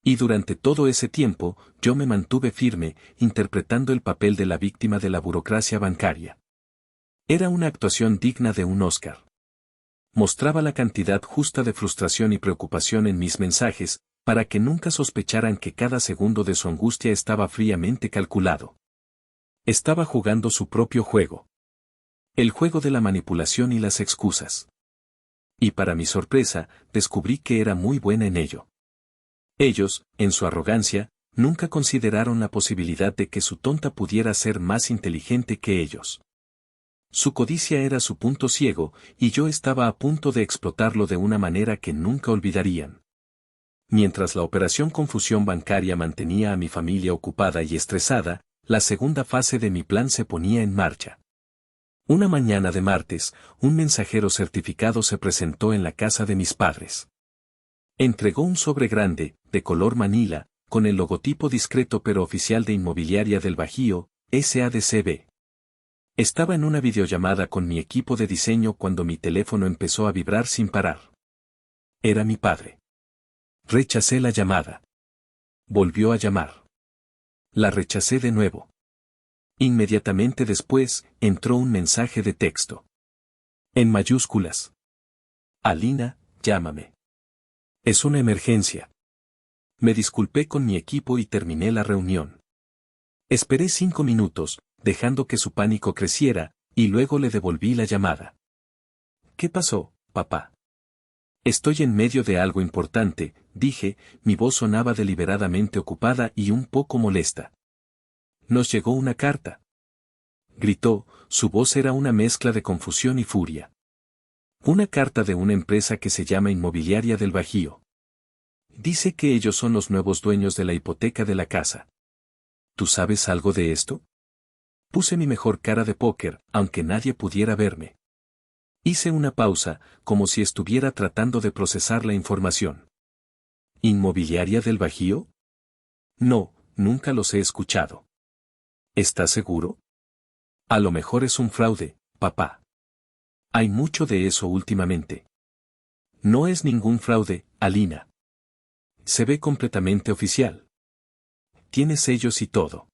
Y durante todo ese tiempo, yo me mantuve firme, interpretando el papel de la víctima de la burocracia bancaria. Era una actuación digna de un Oscar. Mostraba la cantidad justa de frustración y preocupación en mis mensajes, para que nunca sospecharan que cada segundo de su angustia estaba fríamente calculado. Estaba jugando su propio juego. El juego de la manipulación y las excusas. Y para mi sorpresa, descubrí que era muy buena en ello. Ellos, en su arrogancia, nunca consideraron la posibilidad de que su tonta pudiera ser más inteligente que ellos. Su codicia era su punto ciego, y yo estaba a punto de explotarlo de una manera que nunca olvidarían. Mientras la operación confusión bancaria mantenía a mi familia ocupada y estresada, la segunda fase de mi plan se ponía en marcha. Una mañana de martes, un mensajero certificado se presentó en la casa de mis padres. Entregó un sobre grande, de color manila, con el logotipo discreto pero oficial de Inmobiliaria del Bajío, SADCB. Estaba en una videollamada con mi equipo de diseño cuando mi teléfono empezó a vibrar sin parar. Era mi padre. Rechacé la llamada. Volvió a llamar. La rechacé de nuevo. Inmediatamente después, entró un mensaje de texto. En mayúsculas. Alina, llámame. Es una emergencia. Me disculpé con mi equipo y terminé la reunión. Esperé 5 minutos, dejando que su pánico creciera, y luego le devolví la llamada. ¿Qué pasó, papá? Estoy en medio de algo importante, dije, mi voz sonaba deliberadamente ocupada y un poco molesta. Nos llegó una carta. Gritó, su voz era una mezcla de confusión y furia. Una carta de una empresa que se llama Inmobiliaria del Bajío. Dice que ellos son los nuevos dueños de la hipoteca de la casa. ¿Tú sabes algo de esto? Puse mi mejor cara de póker, aunque nadie pudiera verme. Hice una pausa, como si estuviera tratando de procesar la información. ¿Inmobiliaria del Bajío? No, nunca los he escuchado. ¿Estás seguro? A lo mejor es un fraude, papá. Hay mucho de eso últimamente. No es ningún fraude, Alina. Se ve completamente oficial. Tiene sellos y todo.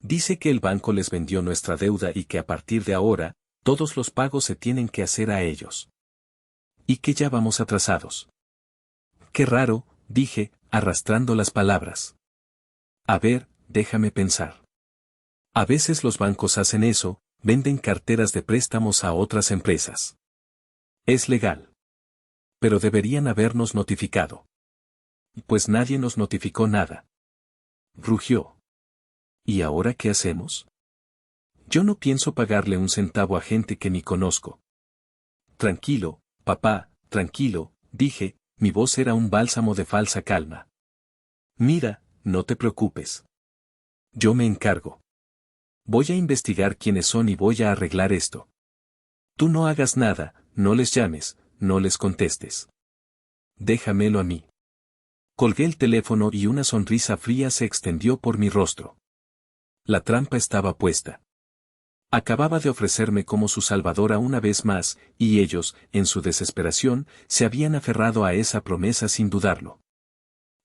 Dice que el banco les vendió nuestra deuda y que a partir de ahora, todos los pagos se tienen que hacer a ellos. Y que ya vamos atrasados. Qué raro, dije, arrastrando las palabras. A ver, déjame pensar. A veces los bancos hacen eso, venden carteras de préstamos a otras empresas. Es legal. Pero deberían habernos notificado. Pues nadie nos notificó nada. Rugió. ¿Y ahora qué hacemos? Yo no pienso pagarle un centavo a gente que ni conozco. Tranquilo, papá, tranquilo, dije, mi voz era un bálsamo de falsa calma. Mira, no te preocupes. Yo me encargo. Voy a investigar quiénes son y voy a arreglar esto. Tú no hagas nada, no les llames, no les contestes. Déjamelo a mí. Colgué el teléfono y una sonrisa fría se extendió por mi rostro. La trampa estaba puesta. Acababa de ofrecerme como su salvadora una vez más, y ellos, en su desesperación, se habían aferrado a esa promesa sin dudarlo.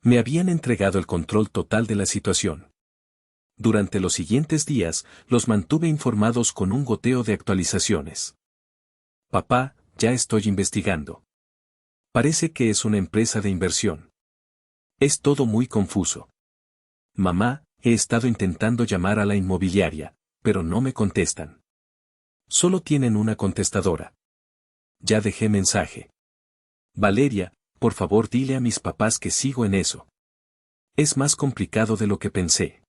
Me habían entregado el control total de la situación. Durante los siguientes días, los mantuve informados con un goteo de actualizaciones. Papá, ya estoy investigando. Parece que es una empresa de inversión. Es todo muy confuso. Mamá, he estado intentando llamar a la inmobiliaria, pero no me contestan. Solo tienen una contestadora. Ya dejé mensaje. Valeria, por favor dile a mis papás que sigo en eso. Es más complicado de lo que pensé.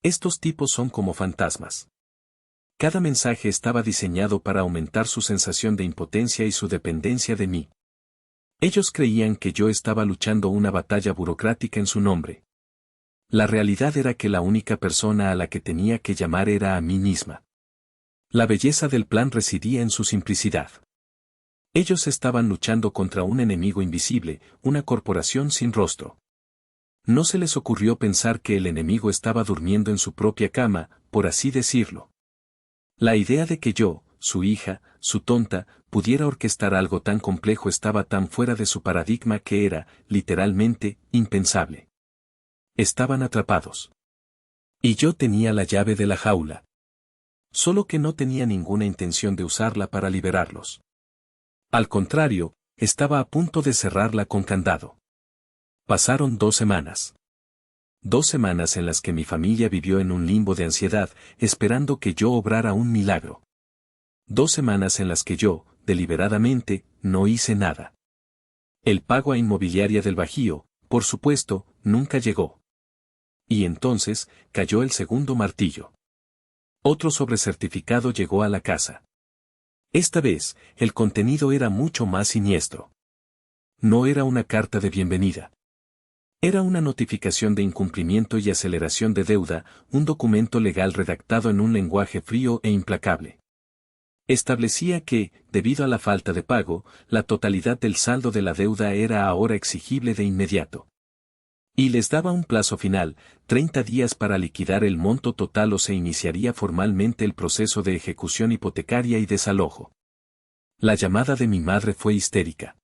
Estos tipos son como fantasmas. Cada mensaje estaba diseñado para aumentar su sensación de impotencia y su dependencia de mí. Ellos creían que yo estaba luchando una batalla burocrática en su nombre. La realidad era que la única persona a la que tenía que llamar era a mí misma. La belleza del plan residía en su simplicidad. Ellos estaban luchando contra un enemigo invisible, una corporación sin rostro. No se les ocurrió pensar que el enemigo estaba durmiendo en su propia cama, por así decirlo. La idea de que yo, su hija, su tonta, pudiera orquestar algo tan complejo estaba tan fuera de su paradigma que era, literalmente, impensable. Estaban atrapados. Y yo tenía la llave de la jaula. Solo que no tenía ninguna intención de usarla para liberarlos. Al contrario, estaba a punto de cerrarla con candado. Pasaron 2 semanas. 2 semanas en las que mi familia vivió en un limbo de ansiedad, esperando que yo obrara un milagro. 2 semanas en las que yo, deliberadamente, no hice nada. El pago a Inmobiliaria del Bajío, por supuesto, nunca llegó. Y entonces, cayó el segundo martillo. Otro sobrecertificado llegó a la casa. Esta vez, el contenido era mucho más siniestro. No era una carta de bienvenida. Era una notificación de incumplimiento y aceleración de deuda, un documento legal redactado en un lenguaje frío e implacable. Establecía que, debido a la falta de pago, la totalidad del saldo de la deuda era ahora exigible de inmediato. Y les daba un plazo final, 30 días para liquidar el monto total o se iniciaría formalmente el proceso de ejecución hipotecaria y desalojo. La llamada de mi madre fue histérica.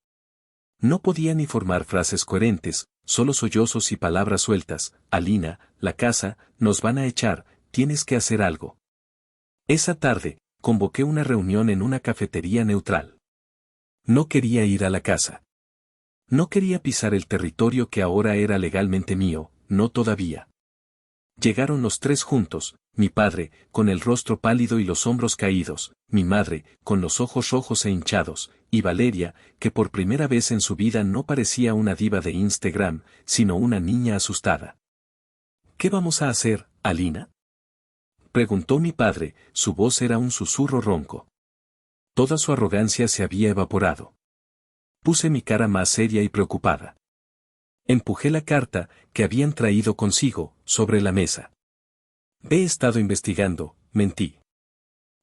No podía ni formar frases coherentes, solo sollozos y palabras sueltas. Alina, la casa, nos van a echar, tienes que hacer algo. Esa tarde, convoqué una reunión en una cafetería neutral. No quería ir a la casa. No quería pisar el territorio que ahora era legalmente mío, no todavía. Llegaron los tres juntos, mi padre, con el rostro pálido y los hombros caídos, mi madre, con los ojos rojos e hinchados, y Valeria, que por primera vez en su vida no parecía una diva de Instagram, sino una niña asustada. ¿Qué vamos a hacer, Alina?, preguntó mi padre, su voz era un susurro ronco. Toda su arrogancia se había evaporado. Puse mi cara más seria y preocupada. Empujé la carta, que habían traído consigo, sobre la mesa. He estado investigando, mentí.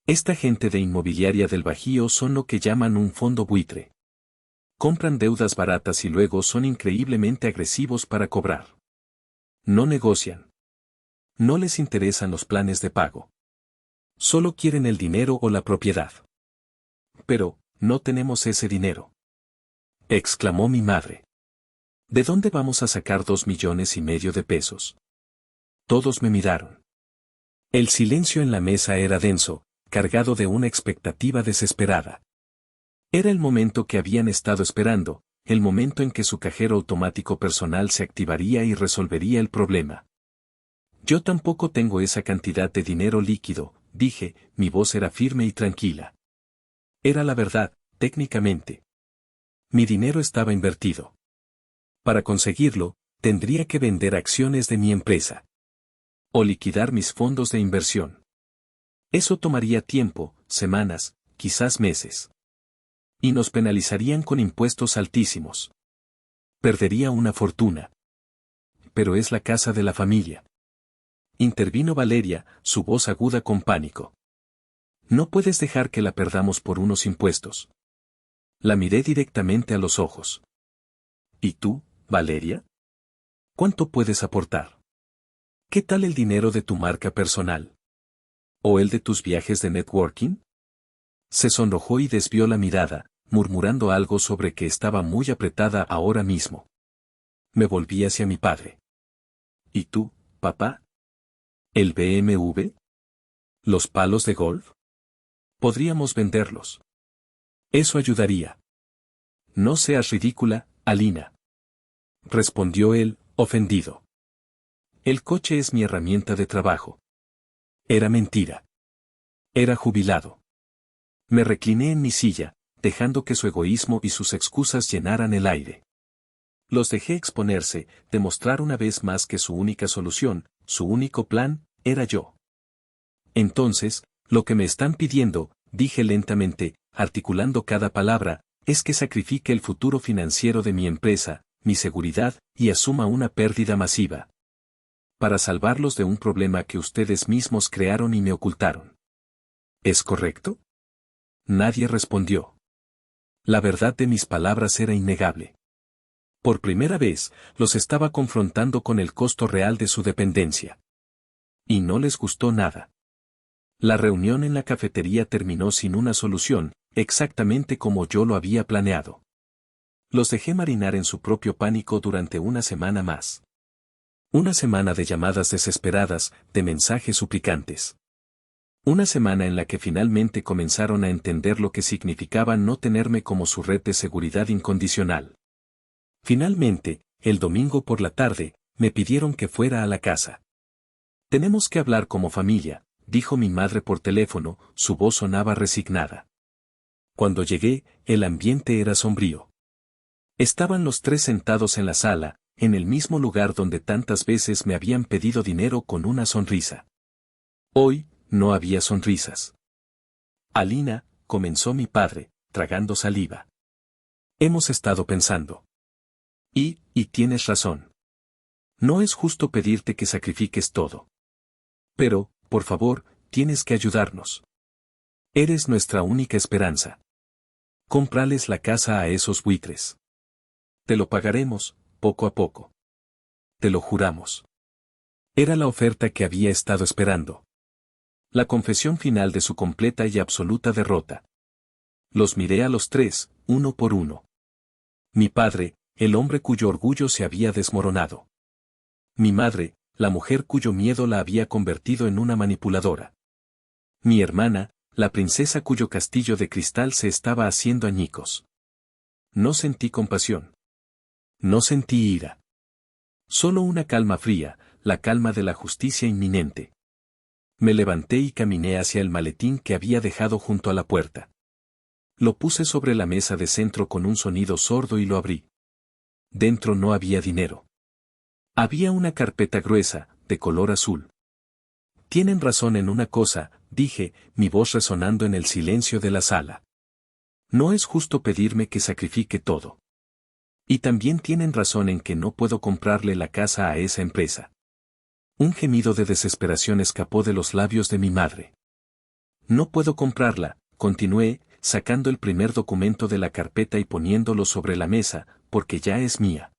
Esta gente de inmobiliaria del Bajío son lo que llaman un fondo buitre. Compran deudas baratas y luego son increíblemente agresivos para cobrar. No negocian. No les interesan los planes de pago. Solo quieren el dinero o la propiedad. Pero, no tenemos ese dinero, exclamó mi madre. ¿De dónde vamos a sacar 2,5 millones de pesos? Todos me miraron. El silencio en la mesa era denso, cargado de una expectativa desesperada. Era el momento que habían estado esperando, el momento en que su cajero automático personal se activaría y resolvería el problema. Yo tampoco tengo esa cantidad de dinero líquido, dije, mi voz era firme y tranquila. Era la verdad, técnicamente. Mi dinero estaba invertido. Para conseguirlo, tendría que vender acciones de mi empresa. O liquidar mis fondos de inversión. Eso tomaría tiempo, semanas, quizás meses. Y nos penalizarían con impuestos altísimos. Perdería una fortuna. Pero es la casa de la familia. Intervino Valeria, su voz aguda con pánico. No puedes dejar que la perdamos por unos impuestos. La miré directamente a los ojos. ¿Y tú, Valeria? ¿Cuánto puedes aportar? ¿Qué tal el dinero de tu marca personal? ¿O el de tus viajes de networking? Se sonrojó y desvió la mirada, murmurando algo sobre que estaba muy apretada ahora mismo. Me volví hacia mi padre. ¿Y tú, papá? ¿El BMW? ¿Los palos de golf? Podríamos venderlos. Eso ayudaría. No seas ridícula, Alina, respondió él, ofendido. El coche es mi herramienta de trabajo. Era mentira. Era jubilado. Me recliné en mi silla, dejando que su egoísmo y sus excusas llenaran el aire. Los dejé exponerse, demostrar una vez más que su única solución, su único plan, era yo. Entonces, lo que me están pidiendo, dije lentamente, articulando cada palabra, es que sacrifique el futuro financiero de mi empresa, mi seguridad, y asuma una pérdida masiva. Para salvarlos de un problema que ustedes mismos crearon y me ocultaron. ¿Es correcto? Nadie respondió. La verdad de mis palabras era innegable. Por primera vez, los estaba confrontando con el costo real de su dependencia. Y no les gustó nada. La reunión en la cafetería terminó sin una solución, exactamente como yo lo había planeado. Los dejé marinar en su propio pánico durante una semana más. Una semana de llamadas desesperadas, de mensajes suplicantes. Una semana en la que finalmente comenzaron a entender lo que significaba no tenerme como su red de seguridad incondicional. Finalmente, el domingo por la tarde, me pidieron que fuera a la casa. Tenemos que hablar como familia, dijo mi madre por teléfono, su voz sonaba resignada. Cuando llegué, el ambiente era sombrío. Estaban los tres sentados en la sala, en el mismo lugar donde tantas veces me habían pedido dinero con una sonrisa. Hoy, no había sonrisas. Alina, comenzó mi padre, tragando saliva. Hemos estado pensando. Y tienes razón. No es justo pedirte que sacrifiques todo. Pero, por favor, tienes que ayudarnos. Eres nuestra única esperanza. Cómprales la casa a esos buitres. Te lo pagaremos, poco a poco. Te lo juramos. Era la oferta que había estado esperando. La confesión final de su completa y absoluta derrota. Los miré a los tres, uno por uno. Mi padre, el hombre cuyo orgullo se había desmoronado. Mi madre, la mujer cuyo miedo la había convertido en una manipuladora. Mi hermana, la princesa cuyo castillo de cristal se estaba haciendo añicos. No sentí compasión. No sentí ira. Solo una calma fría, la calma de la justicia inminente. Me levanté y caminé hacia el maletín que había dejado junto a la puerta. Lo puse sobre la mesa de centro con un sonido sordo y lo abrí. Dentro no había dinero. Había una carpeta gruesa, de color azul. Tienen razón en una cosa, dije, mi voz resonando en el silencio de la sala. No es justo pedirme que sacrifique todo. Y también tienen razón en que no puedo comprarle la casa a esa empresa. Un gemido de desesperación escapó de los labios de mi madre. No puedo comprarla, continué, sacando el primer documento de la carpeta y poniéndolo sobre la mesa, porque ya es mía.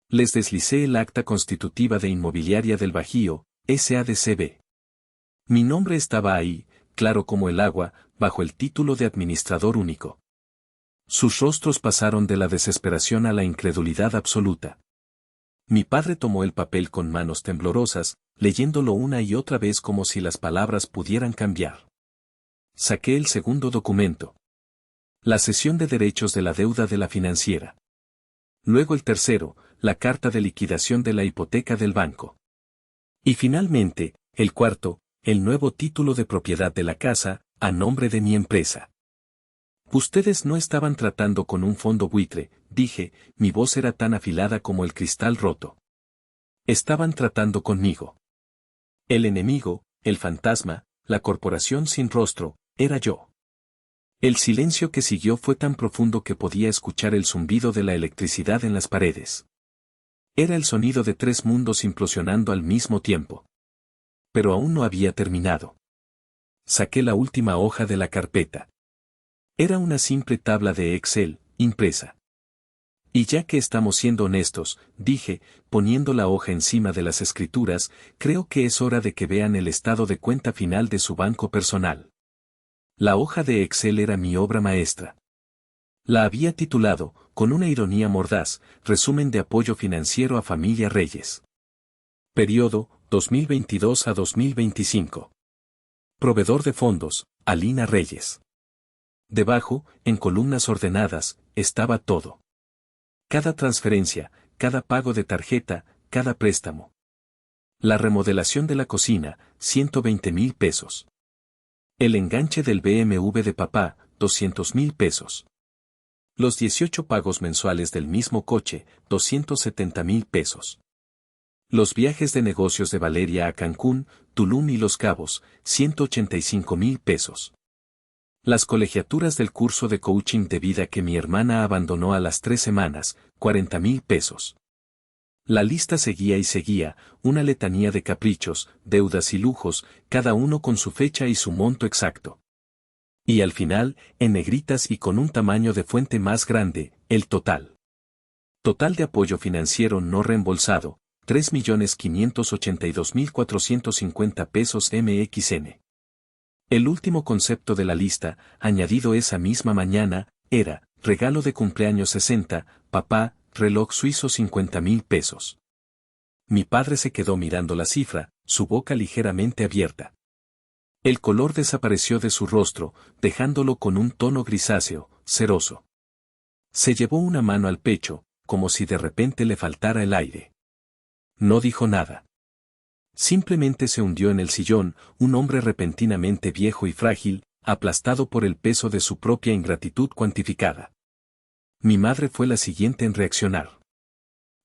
Les deslicé el acta constitutiva de Inmobiliaria del Bajío, SADCB. Mi nombre estaba ahí, claro como el agua, bajo el título de administrador único. Sus rostros pasaron de la desesperación a la incredulidad absoluta. Mi padre tomó el papel con manos temblorosas, leyéndolo una y otra vez como si las palabras pudieran cambiar. Saqué el segundo documento. La cesión de derechos de la deuda de la financiera. Luego el tercero, la carta de liquidación de la hipoteca del banco. Y finalmente, el cuarto, el nuevo título de propiedad de la casa, a nombre de mi empresa. Ustedes no estaban tratando con un fondo buitre, dije, mi voz era tan afilada como el cristal roto. Estaban tratando conmigo. El enemigo, el fantasma, la corporación sin rostro, era yo. El silencio que siguió fue tan profundo que podía escuchar el zumbido de la electricidad en las paredes. Era el sonido de tres mundos implosionando al mismo tiempo. Pero aún no había terminado. Saqué la última hoja de la carpeta. Era una simple tabla de Excel, impresa. Y ya que estamos siendo honestos, dije, poniendo la hoja encima de las escrituras, creo que es hora de que vean el estado de cuenta final de su banco personal. La hoja de Excel era mi obra maestra. La había titulado, con una ironía mordaz, Resumen de apoyo financiero a Familia Reyes. Periodo, 2022 a 2025. Proveedor de fondos, Alina Reyes. Debajo, en columnas ordenadas, estaba todo. Cada transferencia, cada pago de tarjeta, cada préstamo. La remodelación de la cocina, 120,000 pesos. El enganche del BMW de papá, 200,000 pesos. Los 18 pagos mensuales del mismo coche, 270,000 pesos. Los viajes de negocios de Valeria a Cancún, Tulum y Los Cabos, 185,000 pesos. Las colegiaturas del curso de coaching de vida que mi hermana abandonó a las 3 semanas, 40,000 pesos. La lista seguía y seguía, una letanía de caprichos, deudas y lujos, cada uno con su fecha y su monto exacto. Y al final, en negritas y con un tamaño de fuente más grande, el total. Total de apoyo financiero no reembolsado, 3.582.450 pesos MXN. El último concepto de la lista, añadido esa misma mañana, era, regalo de cumpleaños 60, papá, reloj suizo 50,000 pesos. Mi padre se quedó mirando la cifra, su boca ligeramente abierta. El color desapareció de su rostro, dejándolo con un tono grisáceo, ceroso. Se llevó una mano al pecho, como si de repente le faltara el aire. No dijo nada. Simplemente se hundió en el sillón, un hombre repentinamente viejo y frágil, aplastado por el peso de su propia ingratitud cuantificada. Mi madre fue la siguiente en reaccionar.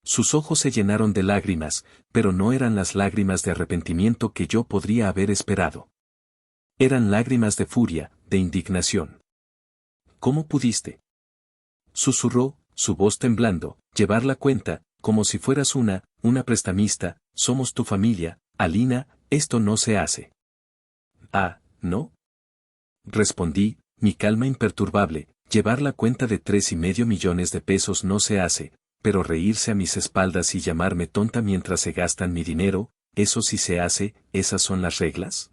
Sus ojos se llenaron de lágrimas, pero no eran las lágrimas de arrepentimiento que yo podría haber esperado. Eran lágrimas de furia, de indignación. ¿Cómo pudiste? Susurró, su voz temblando, llevar la cuenta, como si fueras una prestamista, somos tu familia, Alina, esto no se hace. Ah, ¿no? respondí, mi calma imperturbable. Llevar la cuenta de 3,5 millones de pesos no se hace, pero reírse a mis espaldas y llamarme tonta mientras se gastan mi dinero, eso sí se hace, ¿esas son las reglas?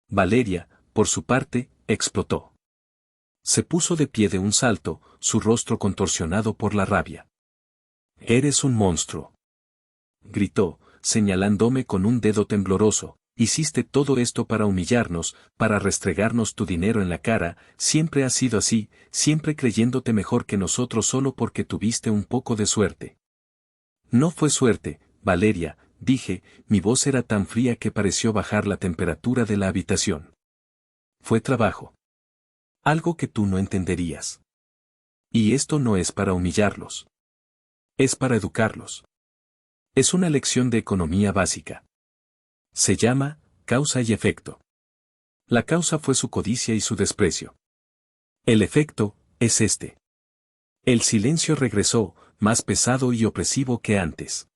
Valeria, por su parte, explotó. Se puso de pie de un salto, su rostro contorsionado por la rabia. «Eres un monstruo», gritó, señalándome con un dedo tembloroso. «Hiciste todo esto para humillarnos, para restregarnos tu dinero en la cara, siempre has sido así, siempre creyéndote mejor que nosotros solo porque tuviste un poco de suerte». «No fue suerte, Valeria», dije, mi voz era tan fría que pareció bajar la temperatura de la habitación. «Fue trabajo. Algo que tú no entenderías. Y esto no es para humillarlos. Es para educarlos. Es una lección de economía básica. Se llama causa y efecto. La causa fue su codicia y su desprecio. El efecto es este». El silencio regresó, más pesado y opresivo que antes.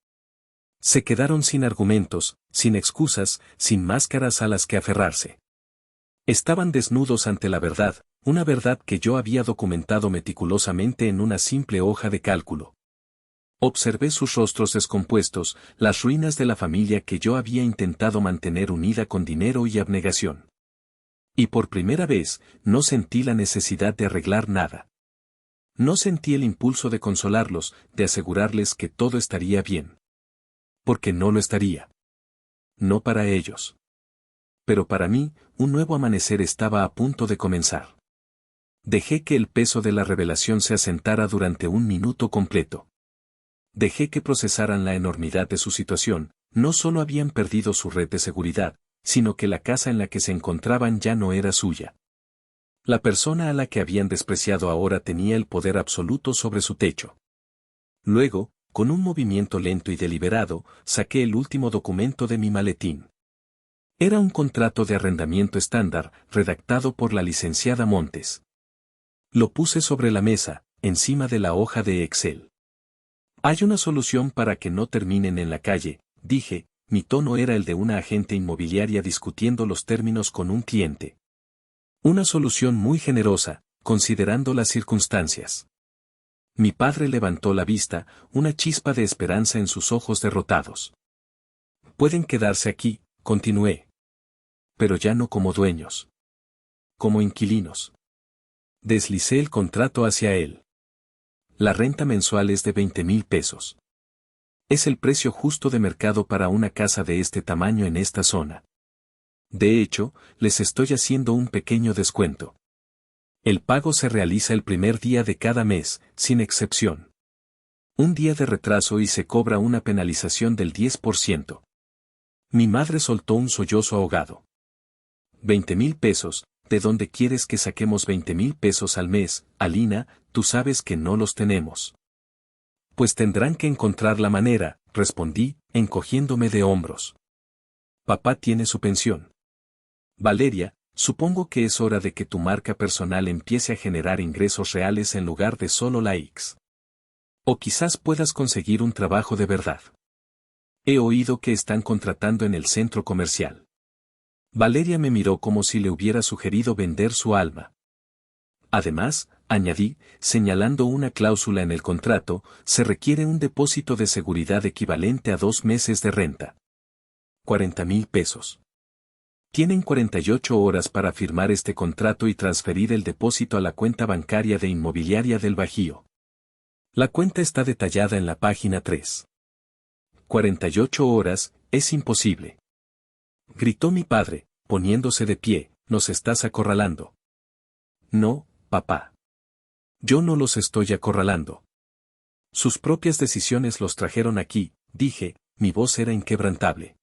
Se quedaron sin argumentos, sin excusas, sin máscaras a las que aferrarse. Estaban desnudos ante la verdad, una verdad que yo había documentado meticulosamente en una simple hoja de cálculo. Observé sus rostros descompuestos, las ruinas de la familia que yo había intentado mantener unida con dinero y abnegación. Y por primera vez, no sentí la necesidad de arreglar nada. No sentí el impulso de consolarlos, de asegurarles que todo estaría bien. Porque no lo estaría. No para ellos. Pero para mí, un nuevo amanecer estaba a punto de comenzar. Dejé que el peso de la revelación se asentara durante un minuto completo. Dejé que procesaran la enormidad de su situación, no solo habían perdido su red de seguridad, sino que la casa en la que se encontraban ya no era suya. La persona a la que habían despreciado ahora tenía el poder absoluto sobre su techo. Luego, con un movimiento lento y deliberado, saqué el último documento de mi maletín. Era un contrato de arrendamiento estándar, redactado por la licenciada Montes. Lo puse sobre la mesa, encima de la hoja de Excel. «Hay una solución para que no terminen en la calle», dije, mi tono era el de una agente inmobiliaria discutiendo los términos con un cliente. Una solución muy generosa, considerando las circunstancias. Mi padre levantó la vista, una chispa de esperanza en sus ojos derrotados. «Pueden quedarse aquí», continué. «Pero ya no como dueños. Como inquilinos». Deslicé el contrato hacia él. «La renta mensual es de 20,000 pesos. Es el precio justo de mercado para una casa de este tamaño en esta zona. De hecho, les estoy haciendo un pequeño descuento. El pago se realiza el primer día de cada mes, sin excepción. Un día de retraso y se cobra una penalización del 10%. Mi madre soltó un sollozo ahogado. 20,000 pesos, ¿de dónde quieres que saquemos 20,000 pesos al mes, Alina? Tú sabes que no los tenemos. Pues tendrán que encontrar la manera, respondí, encogiéndome de hombros. Papá tiene su pensión. Valeria, supongo que es hora de que tu marca personal empiece a generar ingresos reales en lugar de solo likes. O quizás puedas conseguir un trabajo de verdad. He oído que están contratando en el centro comercial. Valeria me miró como si le hubiera sugerido vender su alma. Además, añadí, señalando una cláusula en el contrato, se requiere un depósito de seguridad equivalente a 2 meses de renta. 40,000 pesos. Tienen 48 horas para firmar este contrato y transferir el depósito a la cuenta bancaria de Inmobiliaria del Bajío. La cuenta está detallada en la página 3. 48 horas, es imposible. Gritó mi padre, poniéndose de pie, nos estás acorralando. No, papá. Yo no los estoy acorralando. Sus propias decisiones los trajeron aquí, dije, mi voz era inquebrantable.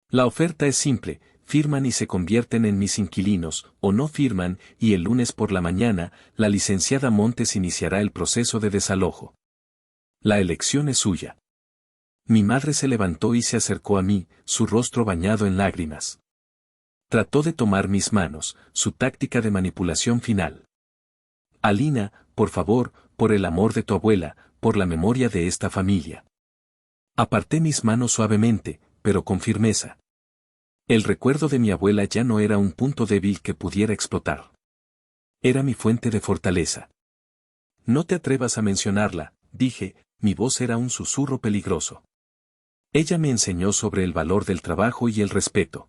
La oferta es simple, firman y se convierten en mis inquilinos, o no firman, y el lunes por la mañana, la licenciada Montes iniciará el proceso de desalojo. La elección es suya. Mi madre se levantó y se acercó a mí, su rostro bañado en lágrimas. Trató de tomar mis manos, su táctica de manipulación final. Alina, por favor, por el amor de tu abuela, por la memoria de esta familia. Aparté mis manos suavemente, pero con firmeza. El recuerdo de mi abuela ya no era un punto débil que pudiera explotar. Era mi fuente de fortaleza. No te atrevas a mencionarla, dije, mi voz era un susurro peligroso. Ella me enseñó sobre el valor del trabajo y el respeto.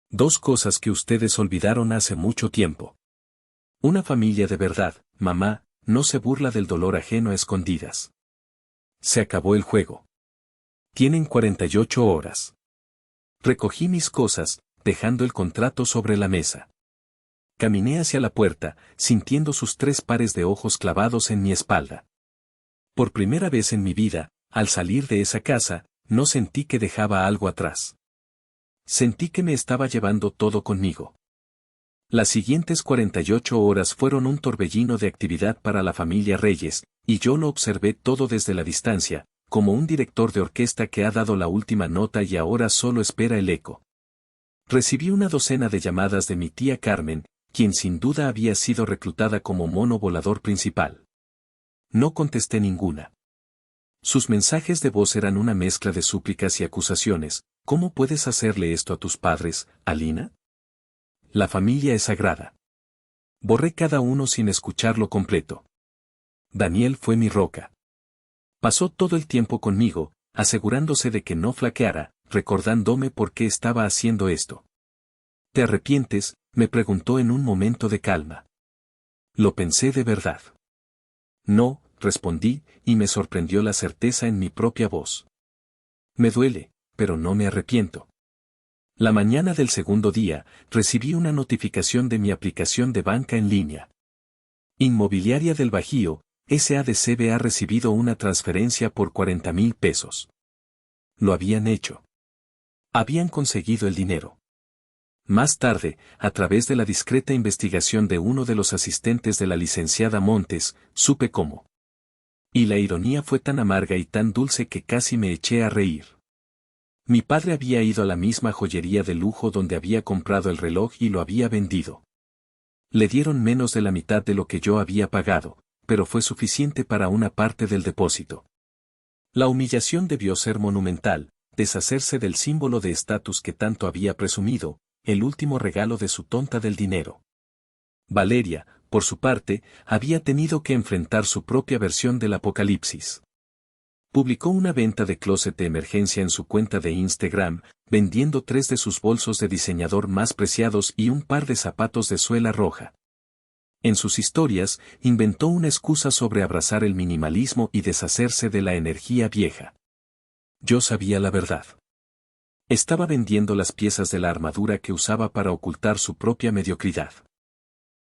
Dos cosas que ustedes olvidaron hace mucho tiempo. Una familia de verdad, mamá, no se burla del dolor ajeno a escondidas. Se acabó el juego. Tienen 48 horas. Recogí mis cosas, dejando el contrato sobre la mesa. Caminé hacia la puerta, sintiendo sus 3 pares de ojos clavados en mi espalda. Por primera vez en mi vida, al salir de esa casa, no sentí que dejaba algo atrás. Sentí que me estaba llevando todo conmigo. Las siguientes 48 horas fueron un torbellino de actividad para la familia Reyes, y yo lo observé todo desde la distancia, como un director de orquesta que ha dado la última nota y ahora solo espera el eco. Recibí una docena de llamadas de mi tía Carmen, quien sin duda había sido reclutada como mono volador principal. No contesté ninguna. Sus mensajes de voz eran una mezcla de súplicas y acusaciones. ¿Cómo puedes hacerle esto a tus padres, Alina? La familia es sagrada. Borré cada uno sin escucharlo completo. Daniel fue mi roca. Pasó todo el tiempo conmigo, asegurándose de que no flaqueara, recordándome por qué estaba haciendo esto. ¿Te arrepientes?, me preguntó en un momento de calma. Lo pensé de verdad. No, respondí, y me sorprendió la certeza en mi propia voz. Me duele, pero no me arrepiento. La mañana del segundo día, recibí una notificación de mi aplicación de banca en línea. Inmobiliaria del Bajío, SADCB ha recibido una transferencia por 40,000 pesos. Lo habían hecho. Habían conseguido el dinero. Más tarde, a través de la discreta investigación de uno de los asistentes de la licenciada Montes, supe cómo. Y la ironía fue tan amarga y tan dulce que casi me eché a reír. Mi padre había ido a la misma joyería de lujo donde había comprado el reloj y lo había vendido. Le dieron menos de la mitad de lo que yo había pagado, pero fue suficiente para una parte del depósito. La humillación debió ser monumental, deshacerse del símbolo de estatus que tanto había presumido, el último regalo de su tonta del dinero. Valeria, por su parte, había tenido que enfrentar su propia versión del apocalipsis. Publicó una venta de closet de emergencia en su cuenta de Instagram, vendiendo 3 de sus bolsos de diseñador más preciados y un par de zapatos de suela roja. En sus historias, inventó una excusa sobre abrazar el minimalismo y deshacerse de la energía vieja. Yo sabía la verdad. Estaba vendiendo las piezas de la armadura que usaba para ocultar su propia mediocridad.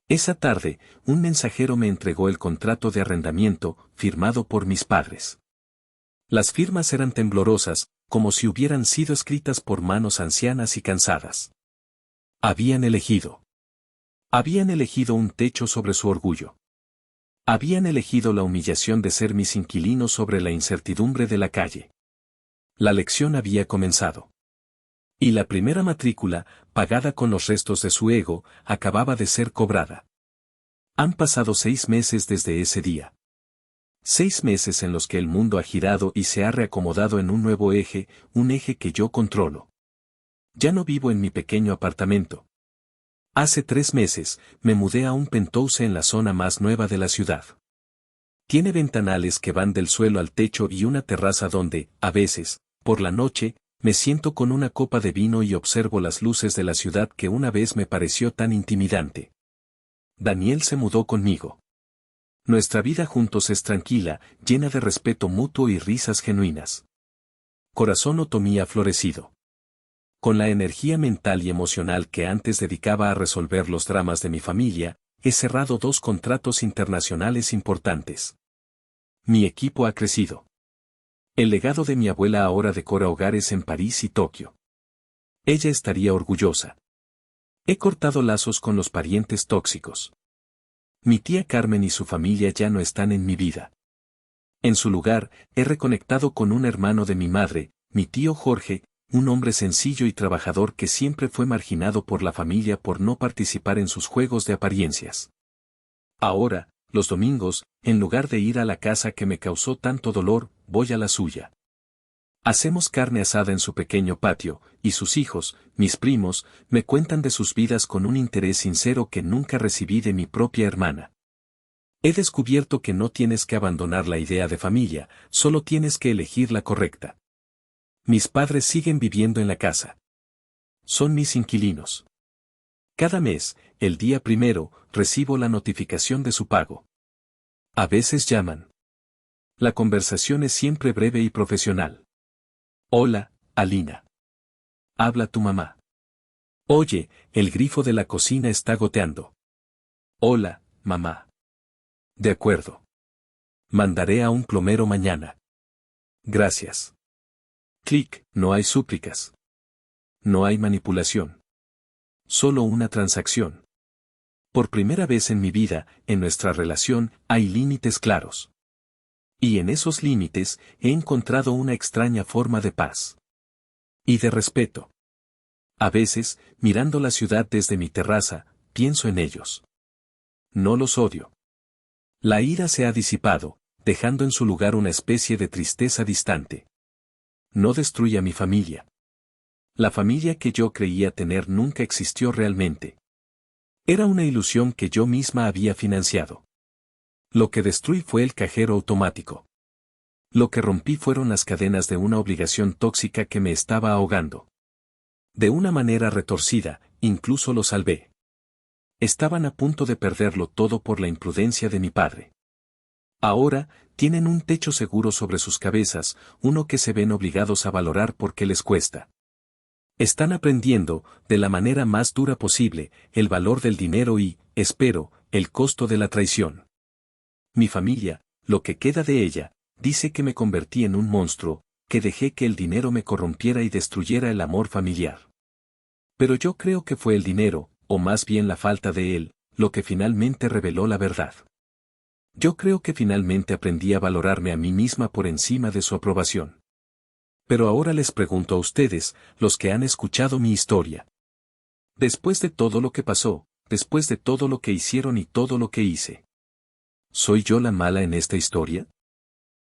Esa tarde, un mensajero me entregó el contrato de arrendamiento, firmado por mis padres. Las firmas eran temblorosas, como si hubieran sido escritas por manos ancianas y cansadas. Habían elegido un techo sobre su orgullo. Habían elegido la humillación de ser mis inquilinos sobre la incertidumbre de la calle. La lección había comenzado. Y la primera matrícula, pagada con los restos de su ego, acababa de ser cobrada. Han pasado 6 meses desde ese día. 6 meses en los que el mundo ha girado y se ha reacomodado en un nuevo eje, un eje que yo controlo. Ya no vivo en mi pequeño apartamento. Hace 3 meses, me mudé a un penthouse en la zona más nueva de la ciudad. Tiene ventanales que van del suelo al techo y una terraza donde, a veces, por la noche, me siento con una copa de vino y observo las luces de la ciudad que una vez me pareció tan intimidante. Daniel se mudó conmigo. Nuestra vida juntos es tranquila, llena de respeto mutuo y risas genuinas. Corazón otomí ha florecido. Con la energía mental y emocional que antes dedicaba a resolver los dramas de mi familia, he cerrado 2 contratos internacionales importantes. Mi equipo ha crecido. El legado de mi abuela ahora decora hogares en París y Tokio. Ella estaría orgullosa. He cortado lazos con los parientes tóxicos. Mi tía Carmen y su familia ya no están en mi vida. En su lugar, he reconectado con un hermano de mi madre, mi tío Jorge, un hombre sencillo y trabajador que siempre fue marginado por la familia por no participar en sus juegos de apariencias. Ahora, los domingos, en lugar de ir a la casa que me causó tanto dolor, voy a la suya. Hacemos carne asada en su pequeño patio, y sus hijos, mis primos, me cuentan de sus vidas con un interés sincero que nunca recibí de mi propia hermana. He descubierto que no tienes que abandonar la idea de familia, solo tienes que elegir la correcta. Mis padres siguen viviendo en la casa. Son mis inquilinos. Cada mes, el día primero, recibo la notificación de su pago. A veces llaman. La conversación es siempre breve y profesional. Hola, Alina. Habla tu mamá. Oye, el grifo de la cocina está goteando. Hola, mamá. De acuerdo. Mandaré a un plomero mañana. Gracias. Clic, no hay súplicas. No hay manipulación. Solo una transacción. Por primera vez en mi vida, en nuestra relación, hay límites claros. Y en esos límites, he encontrado una extraña forma de paz. Y de respeto. A veces, mirando la ciudad desde mi terraza, pienso en ellos. No los odio. La ira se ha disipado, dejando en su lugar una especie de tristeza distante. No destruye a mi familia. La familia que yo creía tener nunca existió realmente. Era una ilusión que yo misma había financiado. Lo que destruí fue el cajero automático. Lo que rompí fueron las cadenas de una obligación tóxica que me estaba ahogando. De una manera retorcida, incluso lo salvé. Estaban a punto de perderlo todo por la imprudencia de mi padre. Ahora, tienen un techo seguro sobre sus cabezas, uno que se ven obligados a valorar porque les cuesta. Están aprendiendo, de la manera más dura posible, el valor del dinero y, espero, el costo de la traición. Mi familia, lo que queda de ella, dice que me convertí en un monstruo, que dejé que el dinero me corrompiera y destruyera el amor familiar. Pero yo creo que fue el dinero, o más bien la falta de él, lo que finalmente reveló la verdad. Yo creo que finalmente aprendí a valorarme a mí misma por encima de su aprobación. Pero ahora les pregunto a ustedes, los que han escuchado mi historia. Después de todo lo que pasó, después de todo lo que hicieron y todo lo que hice, ¿soy yo la mala en esta historia?